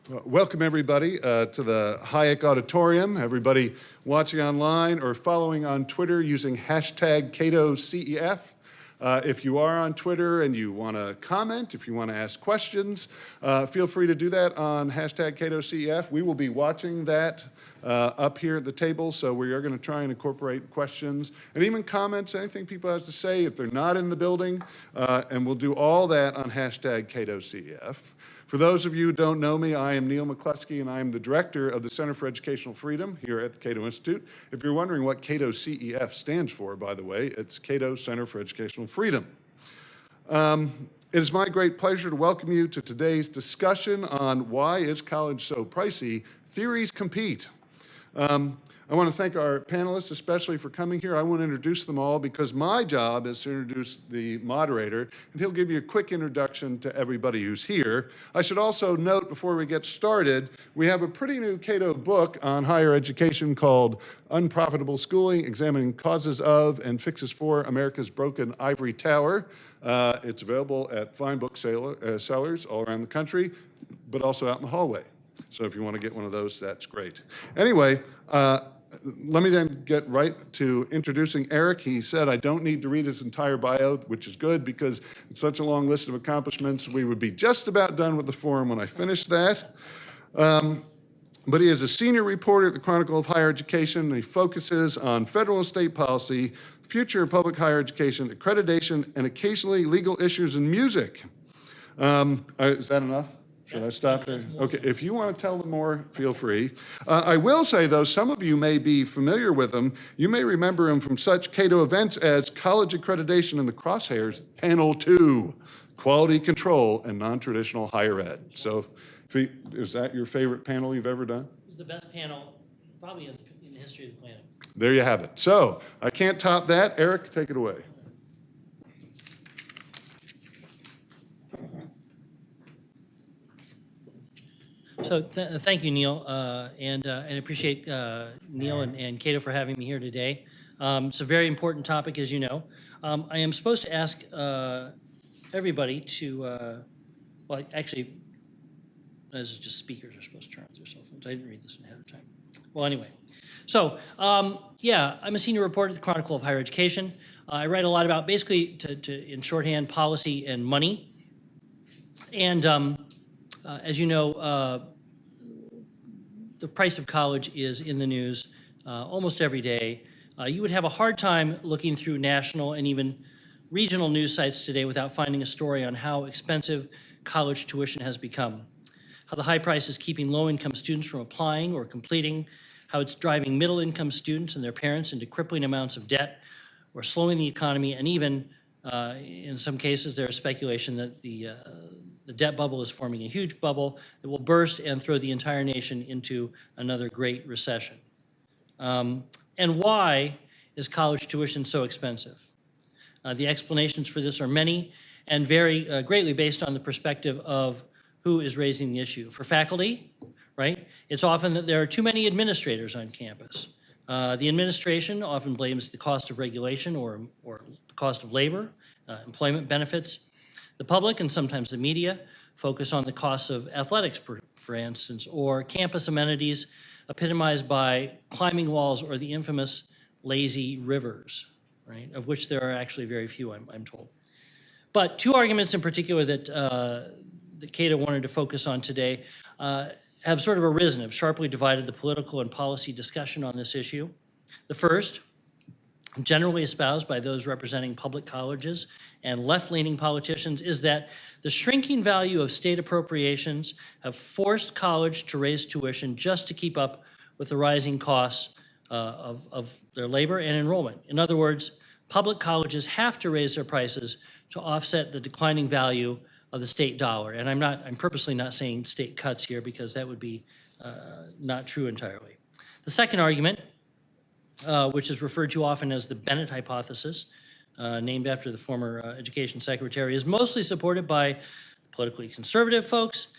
Welcome everybody to the Hayek Auditorium. Everybody watching online or following on Twitter using hashtag CatoCEF. If you are on Twitter and you want to comment, if you want to ask questions, feel free to do that on hashtag CatoCEF. We will be watching that up here at the table, so we are going to try and incorporate questions and even comments, anything people have to say if they're not in the building, and we'll do all that on hashtag CatoCEF. For those of you who don't know me, I am Neal McCluskey, and I am the director of the Center for Educational Freedom here at the Cato Institute. If you're wondering what Cato CEF stands for, by the way, it's Cato Center for Educational Freedom. It is my great pleasure to welcome you to today's discussion on Why is College So Pricey? Theories Compete. I want to thank our panelists especially for coming here. I want to introduce them all because my job is to introduce the moderator, and he'll give you a quick introduction to everybody who's here. I should also note before we get started, we have a pretty new Cato book on higher education called Unprofitable Schooling, Examining Causes of and Fixes for America's Broken Ivory Tower. It's available at fine book sellers all around the country, but also out in the hallway. So if you want to get one of those, that's great. Anyway, let me then get right to introducing Eric. He said I don't need to read his entire bio, which is good because it's such a long list of accomplishments. We would be just about done with the forum when I finish that. But he is a senior reporter at the Chronicle of Higher Education, and he focuses on federal and state policy, future of public higher education, accreditation, and occasionally legal issues in music. Is that enough? Should I stop there? Okay, if you want to tell them more, feel free. I will say, though, some of you may be familiar with him. You may remember him from such Cato events as College Accreditation in the Crosshairs, Panel 2, Quality Control and Non-Traditional Higher Ed. So is that your favorite panel you've ever done? It was the best panel probably in the history of the planet. There you have it. So I can't top that. Eric, take it away. So thank you, Neal, and appreciate Neal and Cato for having me here today. It's a very important topic, as you know. I am supposed to ask everybody to, well, actually, this is just speakers are supposed to turn off their cell phones. I didn't read this ahead of time. Well, anyway. So, yeah, I'm a senior reporter at the Chronicle of Higher Education. I write a lot about, basically, in shorthand, policy and money. And as you know, the price of college is in the news almost every day. You would have a hard time looking through national and even regional news sites today without finding a story on how expensive college tuition has become, how the high price is keeping low-income students from applying or completing, how it's driving middle-income students and their parents into crippling amounts of debt or slowing the economy, and even in some cases there is speculation that the debt bubble is forming a huge bubble that will burst and throw the entire nation into another great recession. And why is college tuition so expensive? The explanations for this are many and vary greatly based on the perspective of who is raising the issue. For faculty, right, it's often that there are too many administrators on campus. The administration often blames the cost of regulation or the cost of labor, employment benefits. The public and sometimes the media focus on the costs of athletics, for instance, or campus amenities epitomized by climbing walls or the infamous lazy rivers, right, of which there are actually very few, I'm told. But two arguments in particular that, that Cato wanted to focus on today have sort of arisen, have sharply divided the political and policy discussion on this issue. The first, generally espoused by those representing public colleges and left-leaning politicians, is that the shrinking value of state appropriations have forced college to raise tuition just to keep up with the rising costs of their labor and enrollment. In other words, public colleges have to raise their prices to offset the declining value of the state dollar. And I'm purposely not saying state cuts here because that would be not true entirely. The second argument, which is referred to often as the Bennett hypothesis, named after the former education secretary, is mostly supported by politically conservative folks.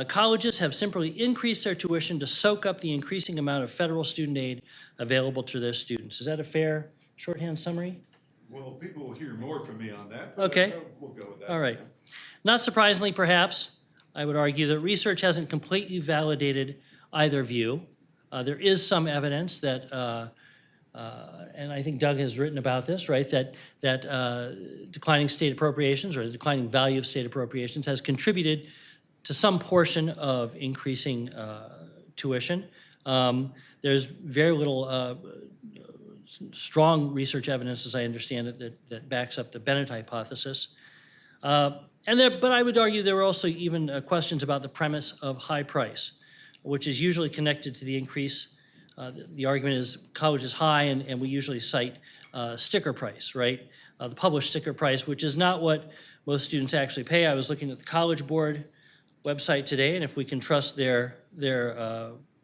Colleges have simply increased their tuition to soak up the increasing amount of federal student aid available to their students. Is that a fair shorthand summary? Well, people will hear more from me on that. Okay. We'll go with that. All right. Not surprisingly, perhaps, I would argue that research hasn't completely validated either view. There is some evidence that, and I think Doug has written about this, right, that declining state appropriations or the declining value of state appropriations has contributed to some portion of increasing tuition. There's very little strong research evidence, as I understand it, that backs up the Bennett hypothesis. But I would argue there were also even questions about the premise of high price, which is usually connected to the increase. The argument is college is high, and we usually cite sticker price, right? The published sticker price, which is not what most students actually pay. I was looking at the College Board website today, and if we can trust their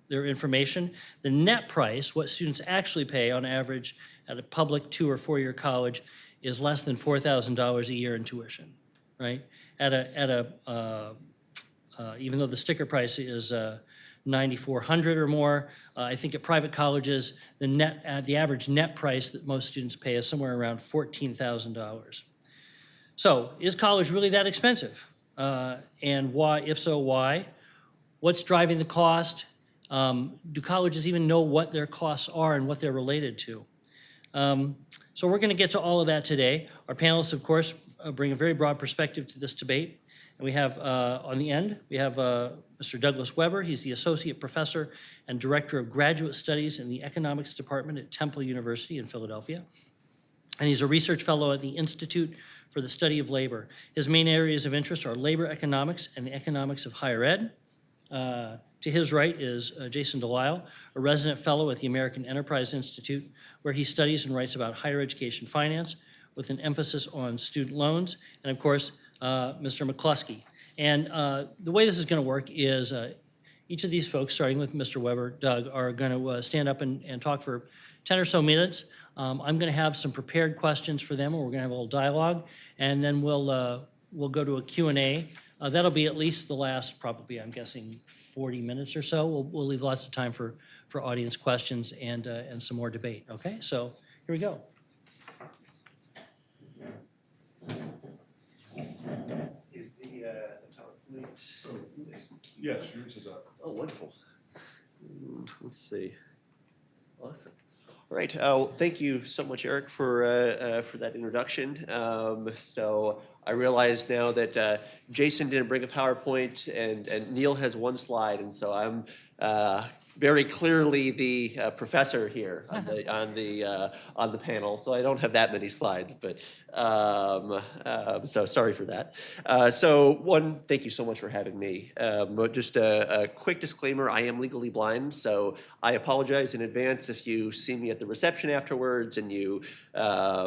information, the net price, what students actually pay on average at a public 2- or 4-year college, is less than $4,000 a year in tuition, right? Even though the sticker price is $9,400 or more, I think at private colleges, the average net price that most students pay is somewhere around $14,000. So, is college really that expensive? And why? If so, why? What's driving the cost? Do colleges even know what their costs are and what they're related to? So we're going to get to all of that today. Our panelists, of course, bring a very broad perspective to this debate. And we have, on the end, we have Mr. Douglas Weber. He's the Associate Professor and Director of Graduate Studies in the Economics Department at Temple University in Philadelphia. And he's a research fellow at the Institute for the Study of Labor. His main areas of interest are labor economics and the economics of higher ed. To his right is Jason Delisle, a resident fellow at the American Enterprise Institute, where he studies and writes about higher education finance with an emphasis on student loans, and of course, Mr. McCluskey. And the way this is going to work is each of these folks, starting with Mr. Weber, Doug, are going to stand up and talk for 10 or so minutes. I'm going to have some prepared questions for them, or we're going to have a little dialogue, and then we'll go to a Q&A. That'll be at least the last, probably, I'm guessing, 40 minutes or so. We'll leave lots of time for audience questions and some more debate. Okay, so here we go. Is the PowerPoint? Yes, yours is up. Oh, wonderful. Let's see. Awesome. All right. Thank you so much, Eric, for that introduction. So I realize now that Jason didn't bring a PowerPoint, and Neal has one slide, and so I'm very clearly the professor here on the panel. So I don't have that many slides, but so sorry for that. Thank you so much for having me. Just a quick disclaimer: I am legally blind, so I apologize in advance if you see me at the reception afterwards and you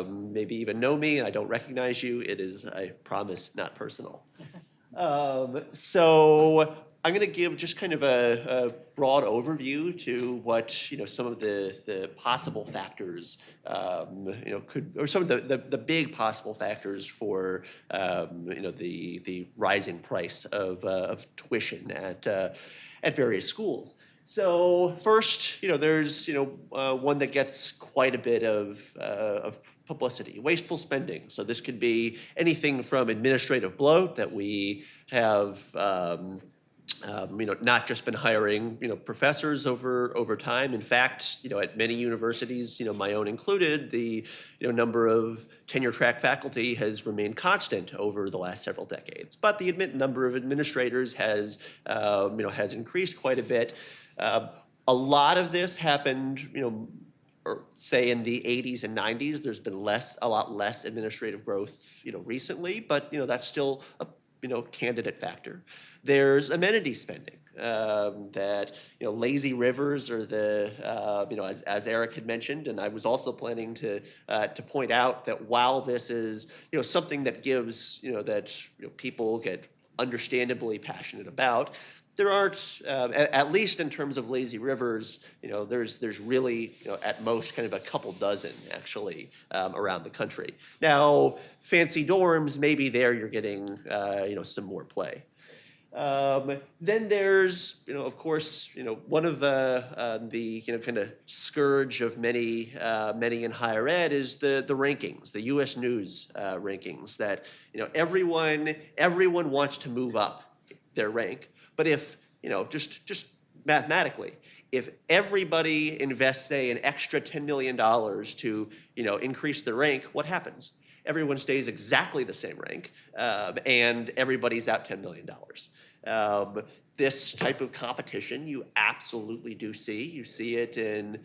maybe even know me and I don't recognize you. It is, I promise, not personal. So I'm going to give just kind of a broad overview to what some of the possible factors could, or some of the big possible factors for the rising price of tuition at various schools. So first, there's one that gets quite a bit of publicity: wasteful spending. So this could be anything from administrative bloat that we have. Not just been hiring, professors over time. In fact, at many universities, my own included, the number of tenure-track faculty has remained constant over the last several decades. But the number of administrators has increased quite a bit. A lot of this happened, or say in the 80s and 90s. There's been a lot less administrative growth, recently, but that's still a candidate factor. There's amenity spending, that lazy rivers, or the as Eric had mentioned, and I was also planning to point out that while this is something that gives that people get understandably passionate about, there aren't, at least in terms of lazy rivers, there's really at most kind of a couple dozen actually around the country. Now, fancy dorms, maybe there you're getting some more play. Then there's, of course, one of the kind of scourge of many in higher ed is the rankings, the U.S. News rankings that everyone wants to move up. their rank. But if, just mathematically, if everybody invests, say, an extra $10 million to, increase their rank, what happens? Everyone stays exactly the same rank, and everybody's out $10 million. This type of competition you absolutely do see. You see it in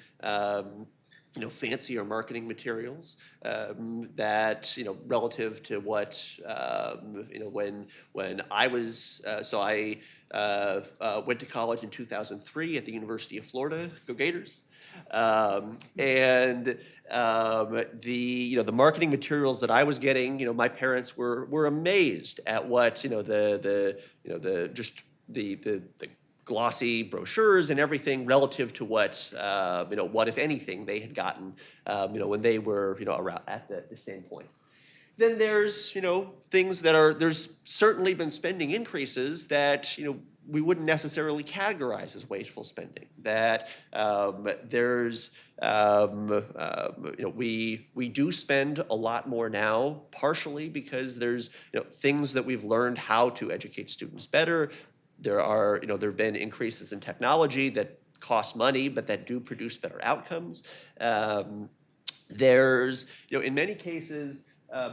fancier marketing materials that, relative to what, when I was, I went to college in 2003 at the University of Florida, go Gators. The marketing materials that I was getting, my parents were amazed at what, the glossy brochures and everything relative to what, what if anything they had gotten, when they were, around at the same point. Then there's, things that there's certainly been spending increases that, we wouldn't necessarily categorize as wasteful spending. That we do spend a lot more now, partially because there's, things that we've learned how to educate students better. There have been increases in technology that cost money, but that do produce better outcomes. There's, in many cases,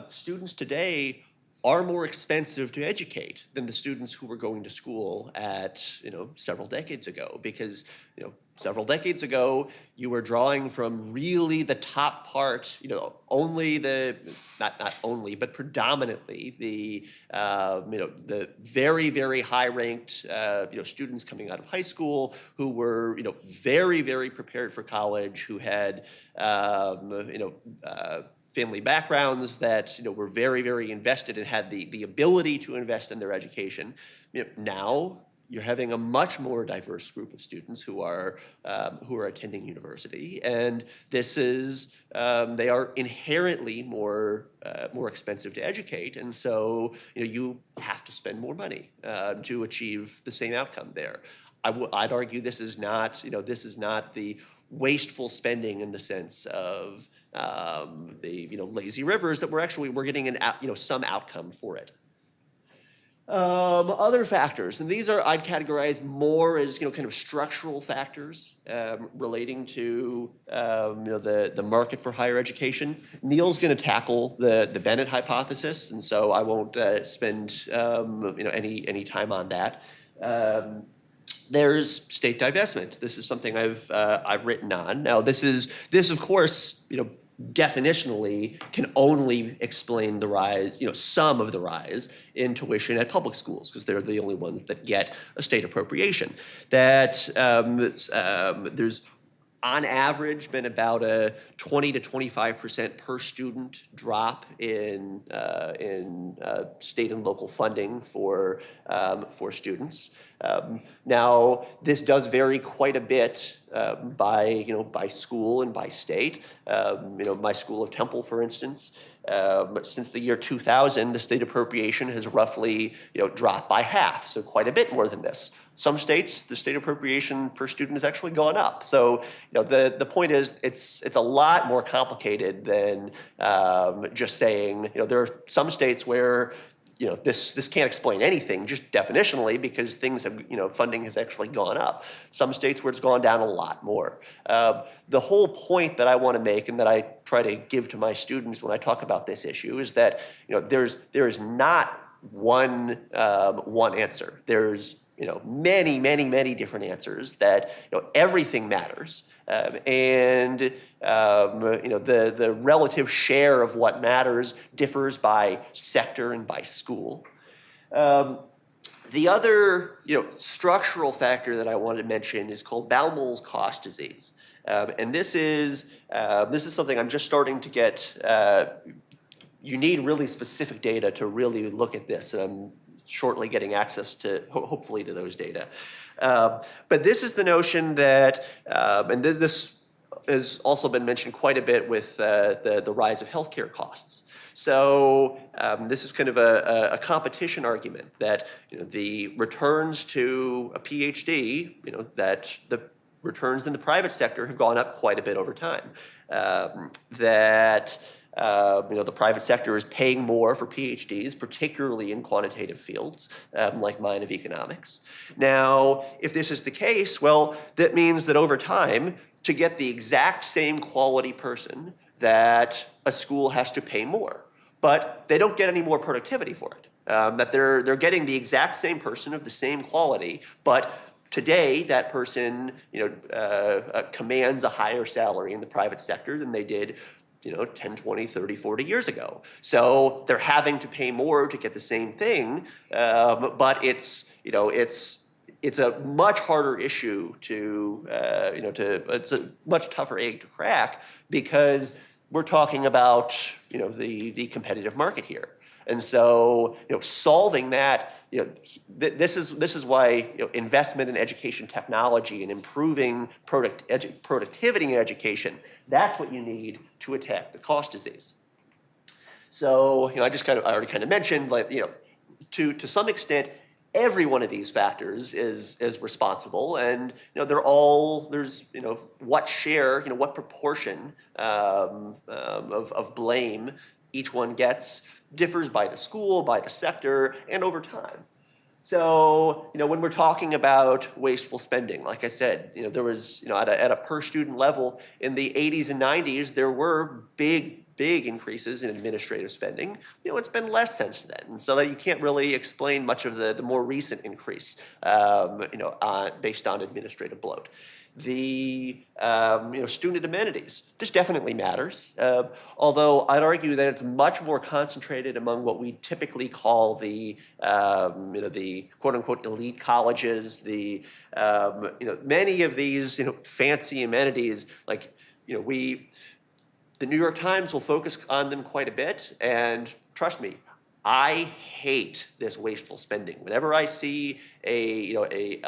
students today are more expensive to educate than the students who were going to school at, several decades ago. Because, several decades ago, you were drawing from really the top part, only not only, but predominantly the very, very high-ranked, students coming out of high school who were, very, very prepared for college, who had, family backgrounds that were very, very invested and had the ability to invest in their education. Now you're having a much more diverse group of students who are attending university, and this is they are inherently more expensive to educate, and so you have to spend more money to achieve the same outcome there. I'd argue this is not the wasteful spending in the sense of the lazy rivers, that we're getting some outcome for it. Other factors, and these I'd categorize more as kind of structural factors relating to the market for higher education. Neal's going to tackle the Bennett hypothesis, and so I won't spend any time on that. There's state divestment. This is something I've written on. Now, this of course, definitionally can only explain the rise, some of the rise in tuition at public schools, because they're the only ones that get a state appropriation. That there's on average been about a 20 to 25% per student drop in state and local funding for students. Now, this does vary quite a bit by school and by state. My school of Temple, for instance, since the year 2000, the state appropriation has roughly dropped by half, so quite a bit more than this. Some states, the state appropriation per student has actually gone up. So the point is, it's a lot more complicated than just saying there are some states where this can't explain anything just definitionally, because things have, funding has actually gone up. Some states where it's gone down a lot more. The whole point that I want to make, and that I try to give to my students when I talk about this issue, is that there is not one answer. There's many different answers. That everything matters. The relative share of what matters differs by sector and by school. The other structural factor that I wanted to mention is called Baumol's cost disease, and this is something I'm just starting to get. You need really specific data to really look at this, and I'm shortly getting access to, hopefully, to those data. But this is the notion that, and this has also been mentioned quite a bit with the rise of healthcare costs. So this is kind of a competition argument that the returns to a PhD, that the returns in the private sector have gone up quite a bit over time. the private sector is paying more for PhDs, particularly in quantitative fields like mine of economics. Now, if this is the case, well, that means that over time, to get the exact same quality person, that a school has to pay more, but they don't get any more productivity for it. That they're getting the exact same person of the same quality, but today that person commands a higher salary in the private sector than they did 10, 20, 30, 40 years ago. So they're having to pay more to get the same thing, but it's a much harder issue it's a much tougher egg to crack, because we're talking about the competitive market here. And so solving that, this is why investment in education technology and improving productivity in education, that's what you need to attack the cost disease. So I already kind of mentioned, to some extent, every one of these factors is responsible, and there's what share, what proportion of blame each one gets differs by the school, by the sector, and over time. So when we're talking about wasteful spending, like I said, there was at a per student level in the 80s and 90s, there were big increases in administrative spending. It's been less since then, and so that you can't really explain much of the more recent increase, based on administrative bloat. The student amenities, this definitely matters, although I'd argue that it's much more concentrated among what we typically call the quote-unquote elite colleges, the many of these fancy amenities, like the New York Times will focus on them quite a bit, and trust me, I hate this wasteful spending. Whenever I see a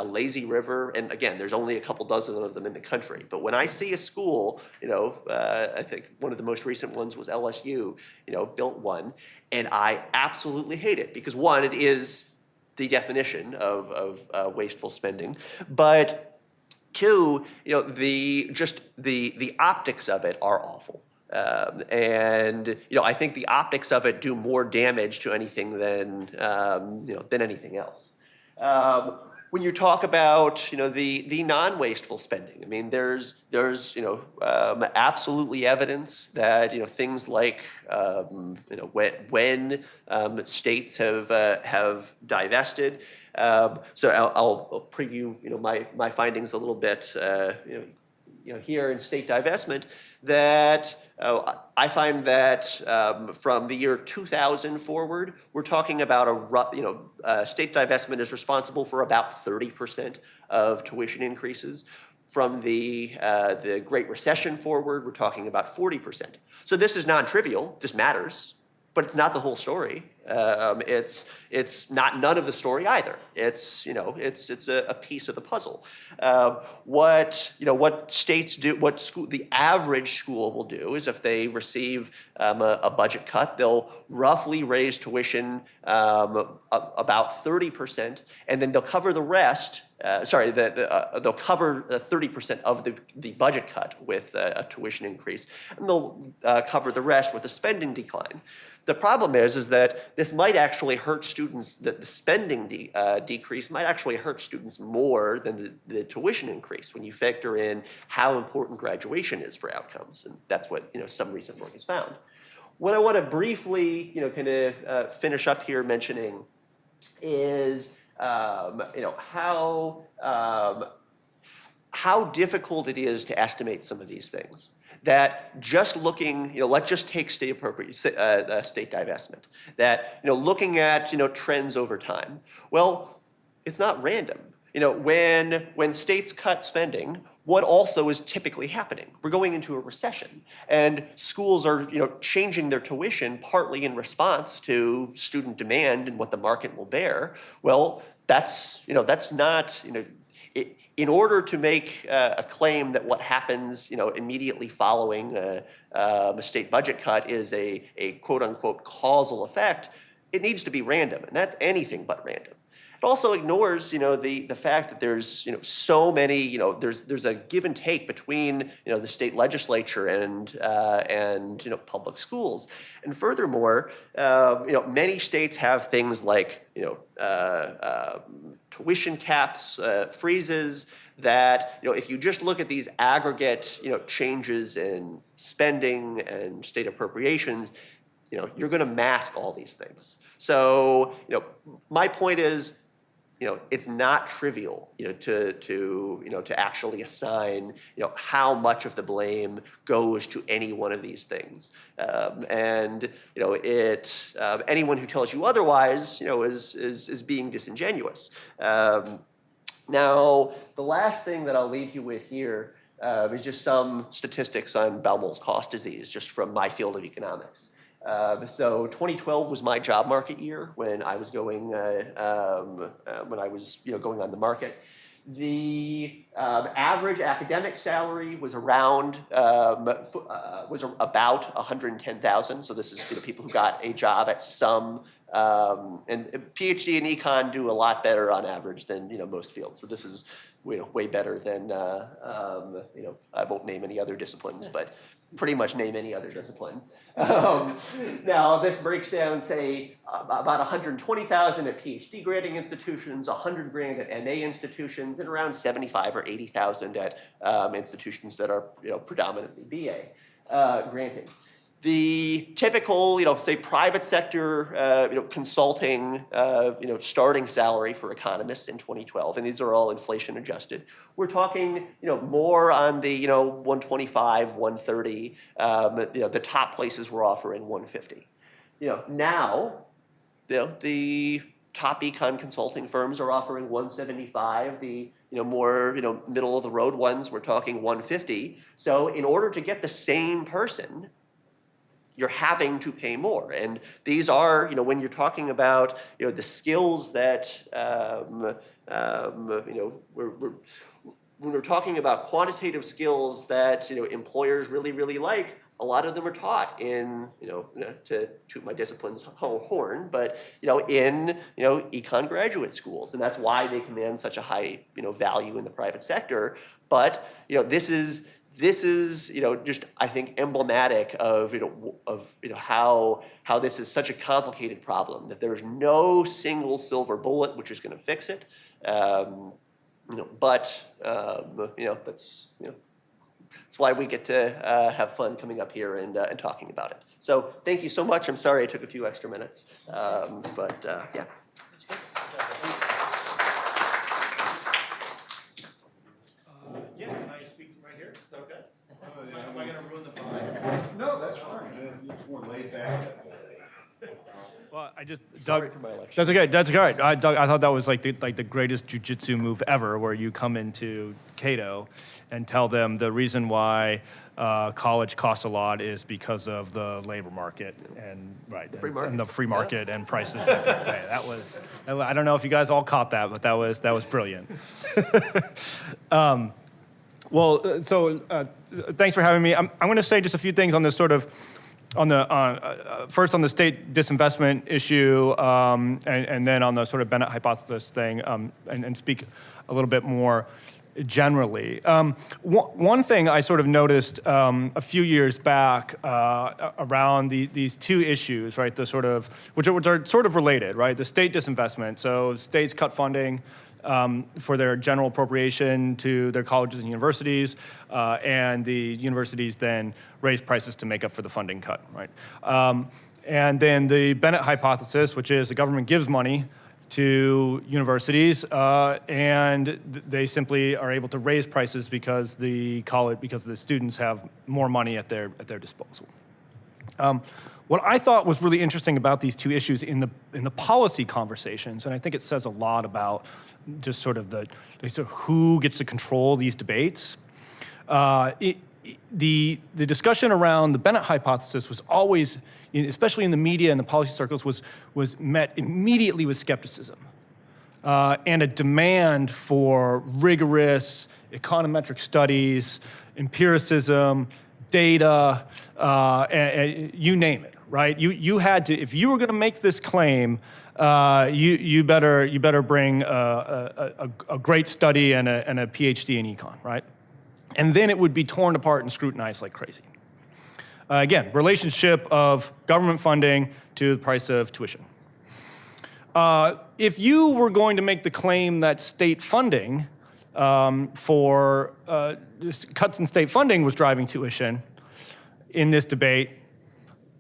lazy river, and again, there's only a couple dozen of them in the country, but when I see a school, I think one of the most recent ones was LSU, built one, and I absolutely hate it, because one, it is the definition of wasteful spending, but two, the optics of it are awful. And I think the optics of it do more damage to anything than anything else. When you talk about the non-wasteful spending, I mean there's absolutely evidence that things like when states have divested. So I'll preview my findings a little bit. Here in state divestment, that I find that from the year 2000 forward, we're talking about state divestment is responsible for about 30% of tuition increases. From the Great Recession forward, we're talking about 40%. So this is non-trivial. This matters, but it's not the whole story. It's not none of the story either. It's a piece of the puzzle. What states do, the average school will do is if they receive a budget cut, they'll roughly raise tuition about 30%, and then they'll cover the rest. They'll cover 30% of the budget cut with a tuition increase, and they'll cover the rest with a spending decline. The problem is that this might actually hurt students, that the spending decrease might actually hurt students more than the tuition increase when you factor in how important graduation is for outcomes, and that's what some recent work has found. What I want to briefly finish up here mentioning is how difficult it is to estimate some of these things. That just looking, let's just take state divestment. That looking at trends over time. Well, it's not random. When states cut spending, what also is typically happening? We're going into a recession, and schools are changing their tuition partly in response to student demand and what the market will bear. Well, that's not in order to make a claim that what happens immediately following a state budget cut is a quote unquote causal effect, it needs to be random, and that's anything but random. It also ignores, the fact that there's, so many, there's a give and take between, the state legislature and public schools. And furthermore, many states have things like, tuition caps, freezes, that, if you just look at these aggregate, changes in spending and state appropriations, you're going to mask all these things. So, my point is, it's not trivial, to actually assign, how much of the blame goes to any one of these things. Anyone who tells you otherwise, is being disingenuous. Now, the last thing that I'll leave you with here is just some statistics on Baumol's cost disease, just from my field of economics. So 2012 was my job market year when I was going going on the market. The average academic salary was around was about $110,000. So this is people who got a job at some and PhD and econ do a lot better on average than most fields. So this is way better than I won't name any other disciplines, but pretty much name any other discipline. Now this breaks down, say, about 120,000 at PhD granting institutions, 100 grand at MA institutions, and around 75 or 80,000 at institutions that are predominantly BA granting. The typical, say, private sector, consulting, starting salary for economists in 2012, and these are all inflation adjusted. We're talking, more on the, 125, 130. The top places were offering 150. Now, the top econ consulting firms are offering 175. The more middle of the road ones, we're talking 150. So in order to get the same person, you're having to pay more. And these are, when you're talking about, the skills that, when we're talking about quantitative skills that, employers really, really like, a lot of them are taught in, to toot my discipline's horn, but, in, econ graduate schools. And that's why they command such a high, value in the private sector. But, this is just, I think, emblematic of how this is such a complicated problem, that there's no single silver bullet which is going to fix it. That's why we get to have fun coming up here and talking about it. So thank you so much. I'm sorry I took a few extra minutes, yeah. That's good. Yeah, can I speak from right here? Is that okay? Am I going to ruin the vibe? No, that's fine. It's more laid back. Well, I just Sorry Doug. for my lecture. That's okay. That's all right. Doug, I thought that was like the greatest jujitsu move ever, where you come into Cato and tell them the reason why college costs a lot is because of the labor market and free market. and the free market and prices that they pay. That was, I don't know if you guys all caught that, but that was brilliant. Thanks for having me. I'm going to say just a few things on this sort of, first on the state disinvestment issue, and then on the sort of Bennett hypothesis thing, and speak a little bit more generally. One thing I sort of noticed a few years back around these two issues, right? The sort of which are sort of related, right? The state disinvestment. So states cut funding for their general appropriation to their colleges and universities, and the universities then raise prices to make up for the funding cut, right? And then the Bennett hypothesis, which is the government gives money to universities, and they simply are able to raise prices because the students have more money at their disposal. What I thought was really interesting about these two issues in the policy conversations, and I think it says a lot about just sort of who gets to control these debates. The discussion around the Bennett hypothesis was always, especially in the media and the policy circles, was met immediately with skepticism and a demand for rigorous econometric studies, empiricism, data, you name it, right? You had to, if you were going to make this claim, you better bring a great study and a PhD in econ, right? And then it would be torn apart and scrutinized like crazy. Again, relationship of government funding to the price of tuition. If you were going to make the claim that state funding for cuts in state funding was driving tuition in this debate,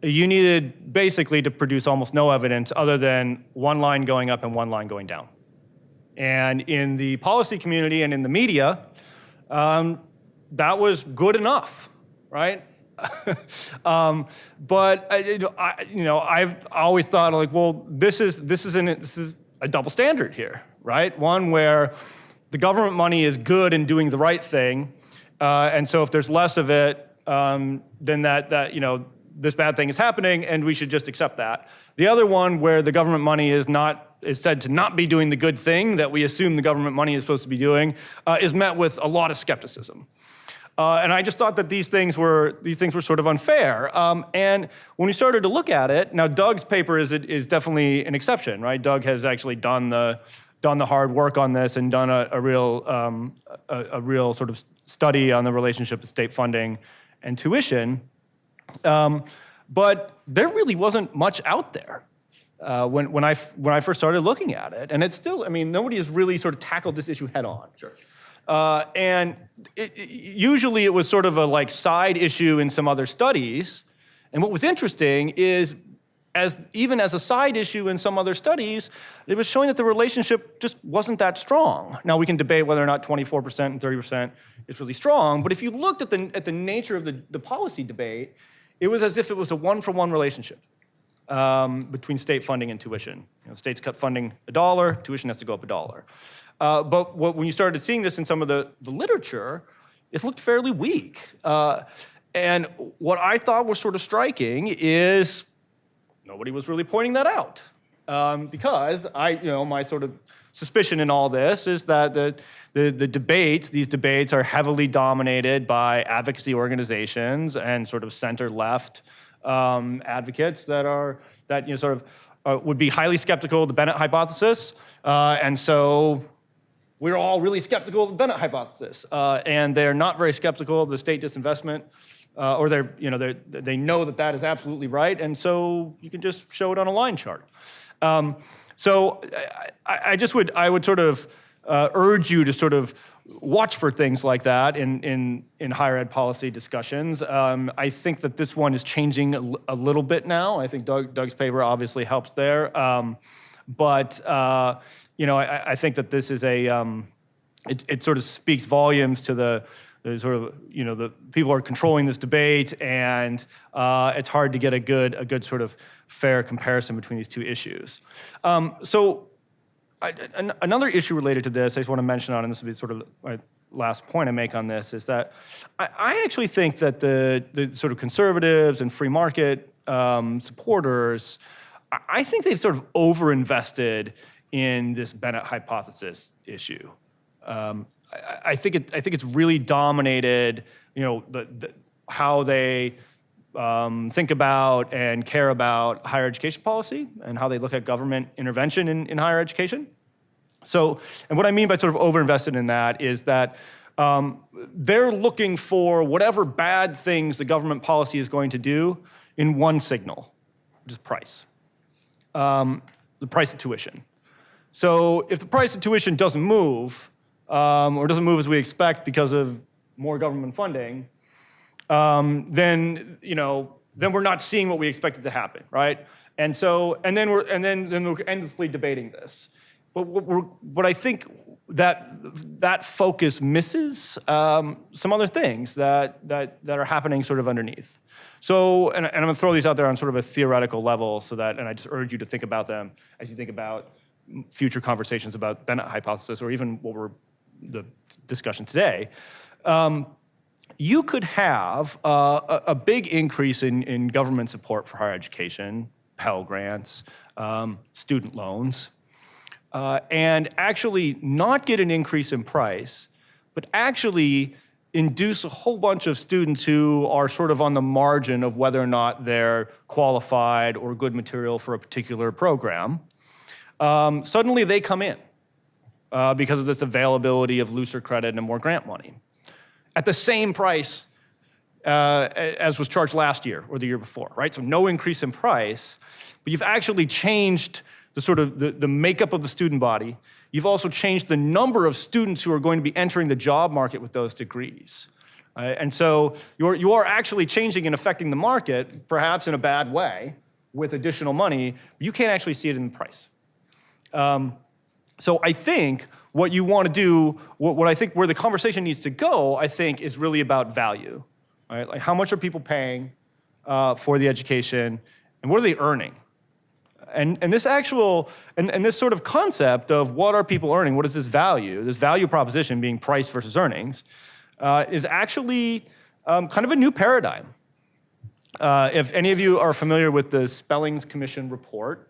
you needed basically to produce almost no evidence other than one line going up and one line going down. And in the policy community and in the media, that was good enough, right? But I've always thought like, well, this is a double standard here, right? One where the government money is good in doing the right thing, and so if there's less of it, then that this bad thing is happening, and we should just accept that. The other one where the government money is said to not be doing the good thing that we assume the government money is supposed to be doing, is met with a lot of skepticism. And I just thought that these things were sort of unfair. And when we started to look at it, now Doug's paper is definitely an exception, right? Doug has actually done the hard work on this and done a real sort of study on the relationship of state funding and tuition. But there really wasn't much out there when I first started looking at it, and it's still, nobody has really sort of tackled this issue head on. Sure. And usually it was sort of a side issue in some other studies. And what was interesting is, even as a side issue in some other studies, it was showing that the relationship just wasn't that strong. Now we can debate whether or not 24% and 30% is really strong, but if you looked at the nature of the policy debate, it was as if it was a one-for-one relationship between state funding and tuition. States cut funding $1, tuition has to go up $1. But when you started seeing this in some of the literature, it looked fairly weak. And what I thought was sort of striking is nobody was really pointing that out. Because my sort of suspicion in all this is that these debates are heavily dominated by advocacy organizations and sort of center-left advocates that would be highly skeptical of the Bennett hypothesis, and so we're all really skeptical of the Bennett hypothesis, and they're not very skeptical of the state disinvestment, or they know that is absolutely right, and so you can just show it on a line chart. So I would sort of urge you to sort of watch for things like that in higher ed policy discussions. I think that this one is changing a little bit now. I think Doug's paper obviously helps there. But I think that this is it sort of speaks volumes to the sort of, the people are controlling this debate, and it's hard to get a good sort of fair comparison between these two issues. Another issue related to this, I just want to mention on, and this will be sort of my last point I make on this, is that I actually think that the sort of conservatives and free market supporters, I think they've sort of overinvested in this Bennett hypothesis issue. I think it's really dominated, how they think about and care about higher education policy and how they look at government intervention in higher education. So, and what I mean by sort of overinvested in that is that they're looking for whatever bad things the government policy is going to do in one signal, which is price, the price of tuition. So if the price of tuition doesn't move, or doesn't move as we expect because of more government funding, then we're not seeing what we expected to happen, right? And so, and then we're endlessly debating this. But what I think that focus misses some other things that are happening sort of underneath. So, and I'm going to throw these out there on sort of a theoretical level, and I just urge you to think about them as you think about future conversations about Bennett hypothesis, or even the discussion today. You could have a big increase in government support for higher education, Pell Grants, student loans, and actually not get an increase in price, but actually induce a whole bunch of students who are sort of on the margin of whether or not they're qualified or good material for a particular program. suddenly they come in because of this availability of looser credit and more grant money at the same price as was charged last year or the year before, right? So no increase in price, but you've actually changed the sort of the makeup of the student body. You've also changed the number of students who are going to be entering the job market with those degrees. And so you are actually changing and affecting the market, perhaps in a bad way, with additional money, but you can't actually see it in the price. So I think what you want to do, what I think where the conversation needs to go, I think, is really about value. Right? Like how much are people paying for the education, and what are they earning? And this actual, and this sort of concept of what are people earning, what is this value proposition being price versus earnings, is actually kind of a new paradigm. If any of you are familiar with the Spellings Commission report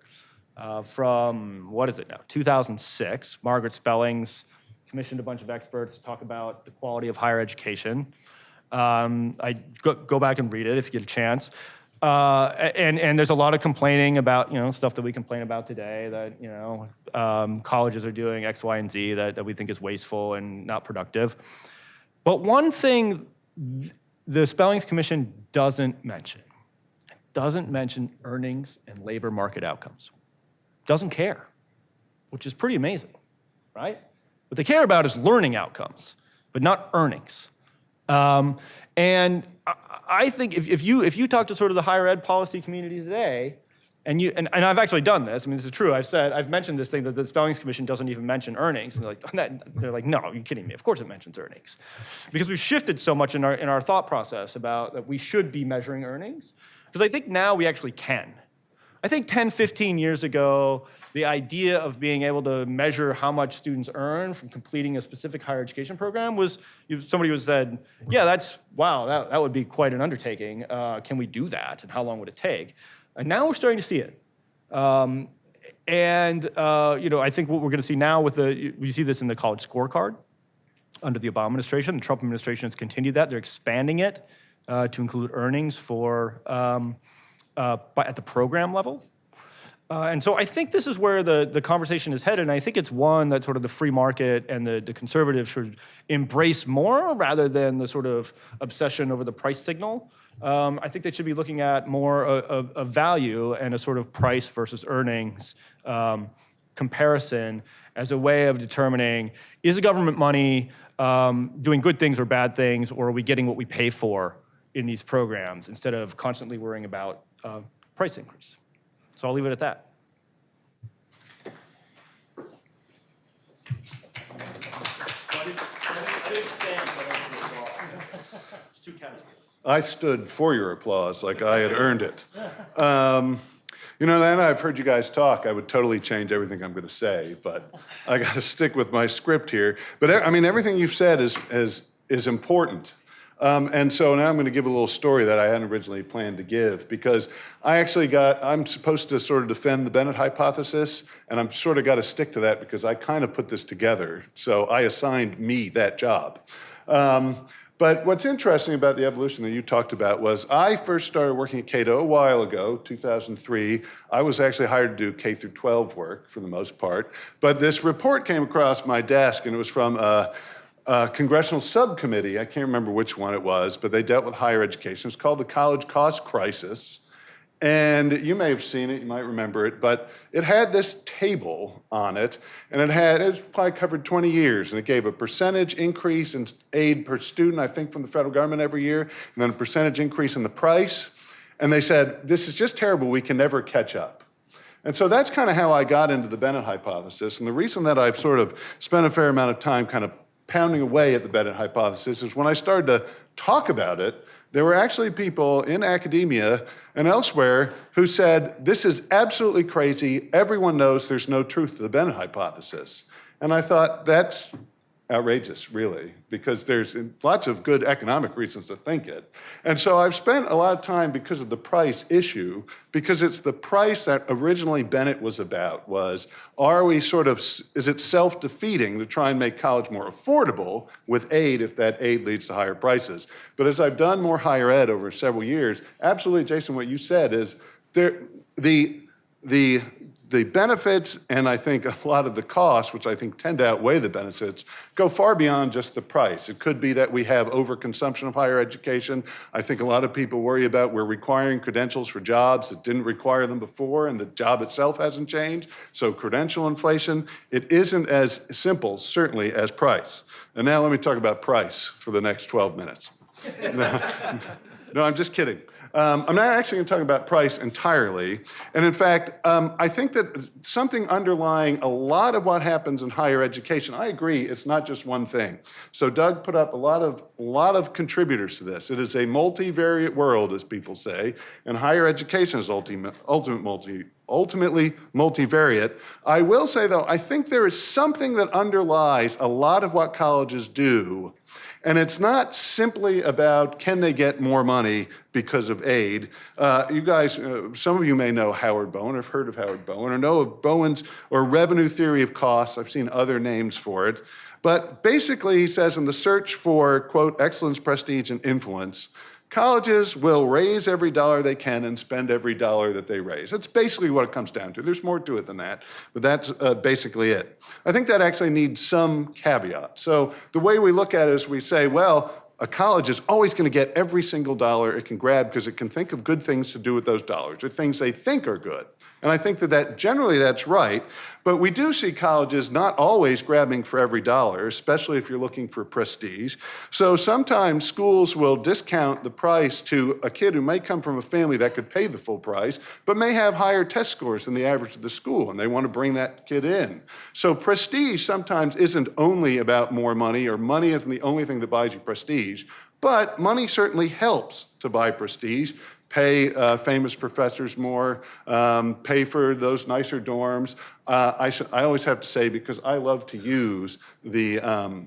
from, what is it now, 2006, Margaret Spellings commissioned a bunch of experts to talk about the quality of higher education. I go back and read it if you get a chance. And there's a lot of complaining about, stuff that we complain about today, that, colleges are doing X, Y, and Z that we think is wasteful and not productive. But one thing the Spellings Commission doesn't mention earnings and labor market outcomes. Doesn't care, which is pretty amazing, right? What they care about is learning outcomes, but not earnings. And I think if you talk to sort of the higher ed policy community today, and I've actually done this. I mean, this is true. I've mentioned this thing that the Spellings Commission doesn't even mention earnings. And they're like, no, are you kidding me? Of course it mentions earnings, because we've shifted so much in our thought process about that we should be measuring earnings. Because I think now we actually can. I think 10, 15 years ago, the idea of being able to measure how much students earn from completing a specific higher education program was, somebody was said, yeah, that would be quite an undertaking. Can we do that? And how long would it take? And now we're starting to see it. I think what we're going to see now we see this in the college scorecard under the Obama administration. The Trump administration has continued that. They're expanding it to include earnings at the program level. And so I think this is where the conversation is headed, and I think it's one that sort of the free market and the conservatives should embrace more rather than the sort of obsession over the price signal. I think they should be looking at more of value and a sort of price versus earnings comparison as a way of determining, is the government money doing good things or bad things, or are we getting what we pay for in these programs instead of constantly worrying about price increase. So I'll leave it at that. I stood for your applause like I had earned it. Then I've heard you guys talk. I would totally change everything I'm going to say, but I got to stick with my script here. But I mean, everything you've said is important. And so now I'm going to give a little story that I hadn't originally planned to give, because I'm supposed to sort of defend the Bennett hypothesis, and I'm sort of got to stick to that because I kind of put this together. So I assigned me that job. But what's interesting about the evolution that you talked about was I first started working at Cato a while ago, 2003. I was actually hired to do K through 12 work for the most part. But this report came across my desk, and it was from a congressional subcommittee. I can't remember which one it was, but they dealt with higher education. It's called the College Cost Crisis. And you may have seen it, you might remember it, but it had this table on it, and it was probably covered 20 years, and it gave a percentage increase in aid per student, I think, from the federal government every year, and then a percentage increase in the price. And they said, this is just terrible, we can never catch up. And so that's kind of how I got into the Bennett hypothesis. And the reason that I've sort of spent a fair amount of time kind of pounding away at the Bennett hypothesis is when I started to talk about it, there were actually people in academia and elsewhere who said, this is absolutely crazy. Everyone knows there's no truth to the Bennett hypothesis. And I thought, that's outrageous, really, because there's lots of good economic reasons to think it. And so I've spent a lot of time because of the price issue, because it's the price that originally Bennett was about, was, is it self-defeating to try and make college more affordable with aid if that aid leads to higher prices? But as I've done more higher ed over several years, absolutely, Jason, what you said is the the benefits and I think a lot of the costs, which I think tend to outweigh the benefits, go far beyond just the price. It could be that we have overconsumption of higher education. I think a lot of people worry about we're requiring credentials for jobs that didn't require them before, and the job itself hasn't changed. So credential inflation, it isn't as simple, certainly, as price. And now let me talk about price for the next 12 minutes. No, I'm just kidding. I'm not actually going to talk about price entirely. And in fact, I think that something underlying a lot of what happens in higher education, I agree, it's not just one thing. So Doug put up a lot of contributors to this. It is a multivariate world, as people say, and higher education is ultimately multivariate. I will say, though, I think there is something that underlies a lot of what colleges do. And it's not simply about can they get more money because of aid. You guys, some of you may know Howard Bowen, or have heard of Howard Bowen, or know of Bowen's or revenue theory of costs. I've seen other names for it. But basically, he says in the search for, quote, excellence, prestige, and influence, colleges will raise every dollar they can and spend every dollar that they raise. That's basically what it comes down to. There's more to it than that, but that's basically it. I think that actually needs some caveat. So the way we look at it is we say, well, a college is always going to get every single dollar it can grab because it can think of good things to do with those dollars, or things they think are good. And I think that generally that's right, but we do see colleges not always grabbing for every dollar, especially if you're looking for prestige. So sometimes schools will discount the price to a kid who may come from a family that could pay the full price, but may have higher test scores than the average of the school, and they want to bring that kid in. So prestige sometimes isn't only about more money, or money isn't the only thing that buys you prestige, but money certainly helps to buy prestige. Pay famous professors more, pay for those nicer dorms. I always have to say, because I love to use the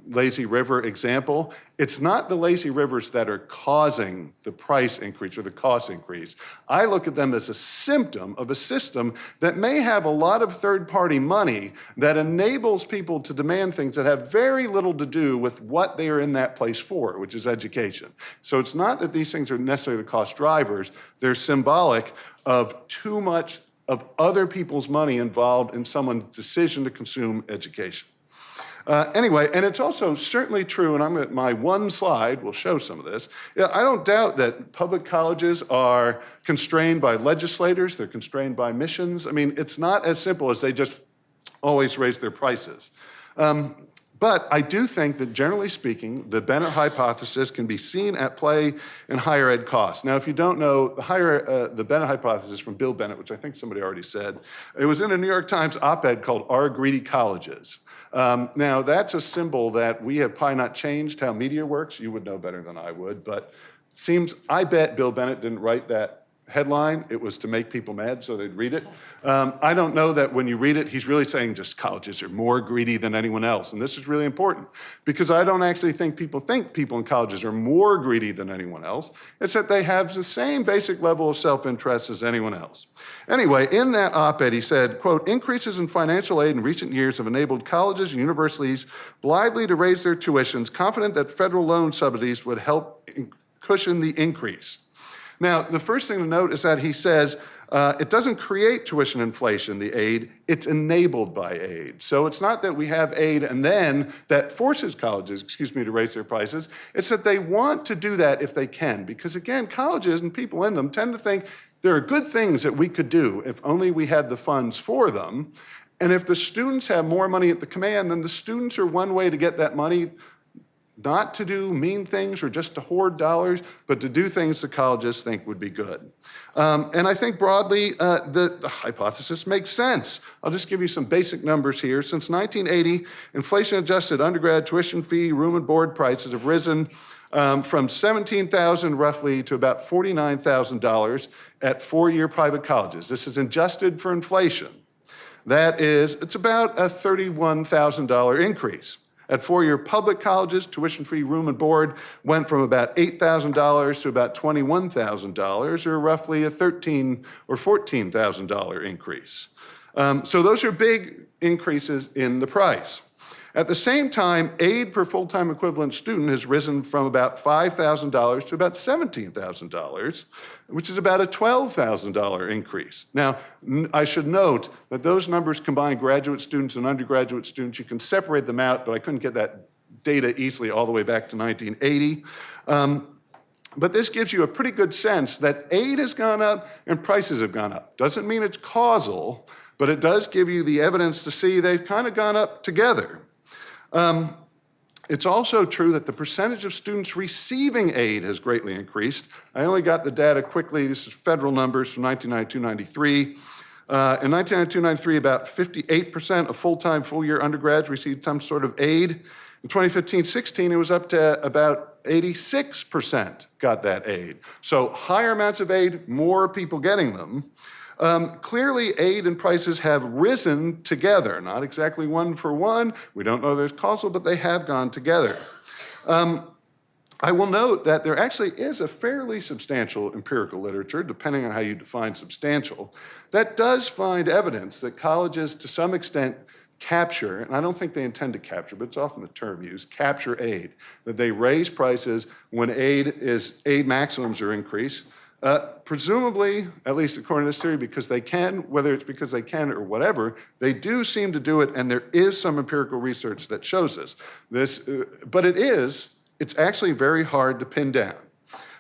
lazy river example, it's not the lazy rivers that are causing the price increase or the cost increase. I look at them as a symptom of a system that may have a lot of third-party money that enables people to demand things that have very little to do with what they are in that place for, which is education. So it's not that these things are necessarily the cost drivers, they're symbolic of too much of other people's money involved in someone's decision to consume education. Anyway, and it's also certainly true, and my one slide will show some of this. Yeah, I don't doubt that public colleges are constrained by legislators, they're constrained by missions. I mean, it's not as simple as they just always raise their prices. But I do think that, generally speaking, the Bennett hypothesis can be seen at play in higher ed costs. Now, if you don't know, the Bennett hypothesis from Bill Bennett, which I think somebody already said, it was in a New York Times op-ed called "Are Greedy Colleges?" Now, that's a symbol that we have probably not changed how media works. You would know better than I would, but I bet Bill Bennett didn't write that headline. It was to make people mad so they'd read it. I don't know that when you read it, he's really saying just colleges are more greedy than anyone else. And this is really important because I don't actually think people in colleges are more greedy than anyone else. It's that they have the same basic level of self-interest as anyone else. Anyway, in that op-ed, he said, quote, increases in financial aid in recent years have enabled colleges and universities blithely to raise their tuitions, confident that federal loan subsidies would help cushion the increase. Now, the first thing to note is that he says it doesn't create tuition inflation, the aid, it's enabled by aid. So it's not that we have aid and then that forces colleges, to raise their prices. It's that they want to do that if they can. Because again, colleges and people in them tend to think there are good things that we could do if only we had the funds for them. And if the students have more money at the command, then the students are one way to get that money, not to do mean things or just to hoard dollars, but to do things the colleges think would be good. And I think broadly, the hypothesis makes sense. I'll just give you some basic numbers here. Since 1980, inflation-adjusted undergrad tuition fee, room and board prices have risen from $17,000 roughly to about $49,000 at four-year private colleges. This is adjusted for inflation. It's about a $31,000 increase. At four-year public colleges, tuition free room and board went from about $8,000 to about $21,000, or roughly a $13,000 or $14,000 increase. So those are big increases in the price. At the same time, aid per full-time equivalent student has risen from about $5,000 to about $17,000, which is about a $12,000 increase. Now, I should note that those numbers combine graduate students and undergraduate students. You can separate them out, but I couldn't get that data easily all the way back to 1980. But this gives you a pretty good sense that aid has gone up and prices have gone up. Doesn't mean it's causal, but it does give you the evidence to see they've kind of gone up together. It's also true that the percentage of students receiving aid has greatly increased. I only got the data quickly. This is federal numbers from 1992-93. In 1992-93, about 58% of full-time, full-year undergrads received some sort of aid. In 2015-16, it was up to about 86% got that aid. So higher amounts of aid, more people getting them. Clearly, aid and prices have risen together, not exactly one for one. We don't know there's causal, but they have gone together. I will note that there actually is a fairly substantial empirical literature, depending on how you define substantial, that does find evidence that colleges, to some extent, capture, and I don't think they intend to capture, but it's often the term used, capture aid, that they raise prices when aid maximums are increased. Presumably, at least according to this theory, because they can, whether it's because they can or whatever, they do seem to do it, and there is some empirical research that shows this. But it's actually very hard to pin down.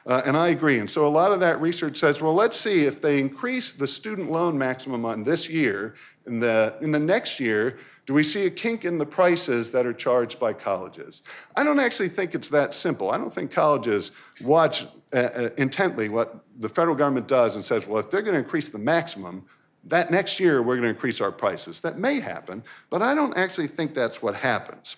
And I agree. And so a lot of that research says, well, let's see if they increase the student loan maximum on this year, in the next year, do we see a kink in the prices that are charged by colleges? I don't actually think it's that simple. I don't think colleges watch intently what the federal government does and says, well, if they're going to increase the maximum, that next year we're going to increase our prices. That may happen, but I don't actually think that's what happens.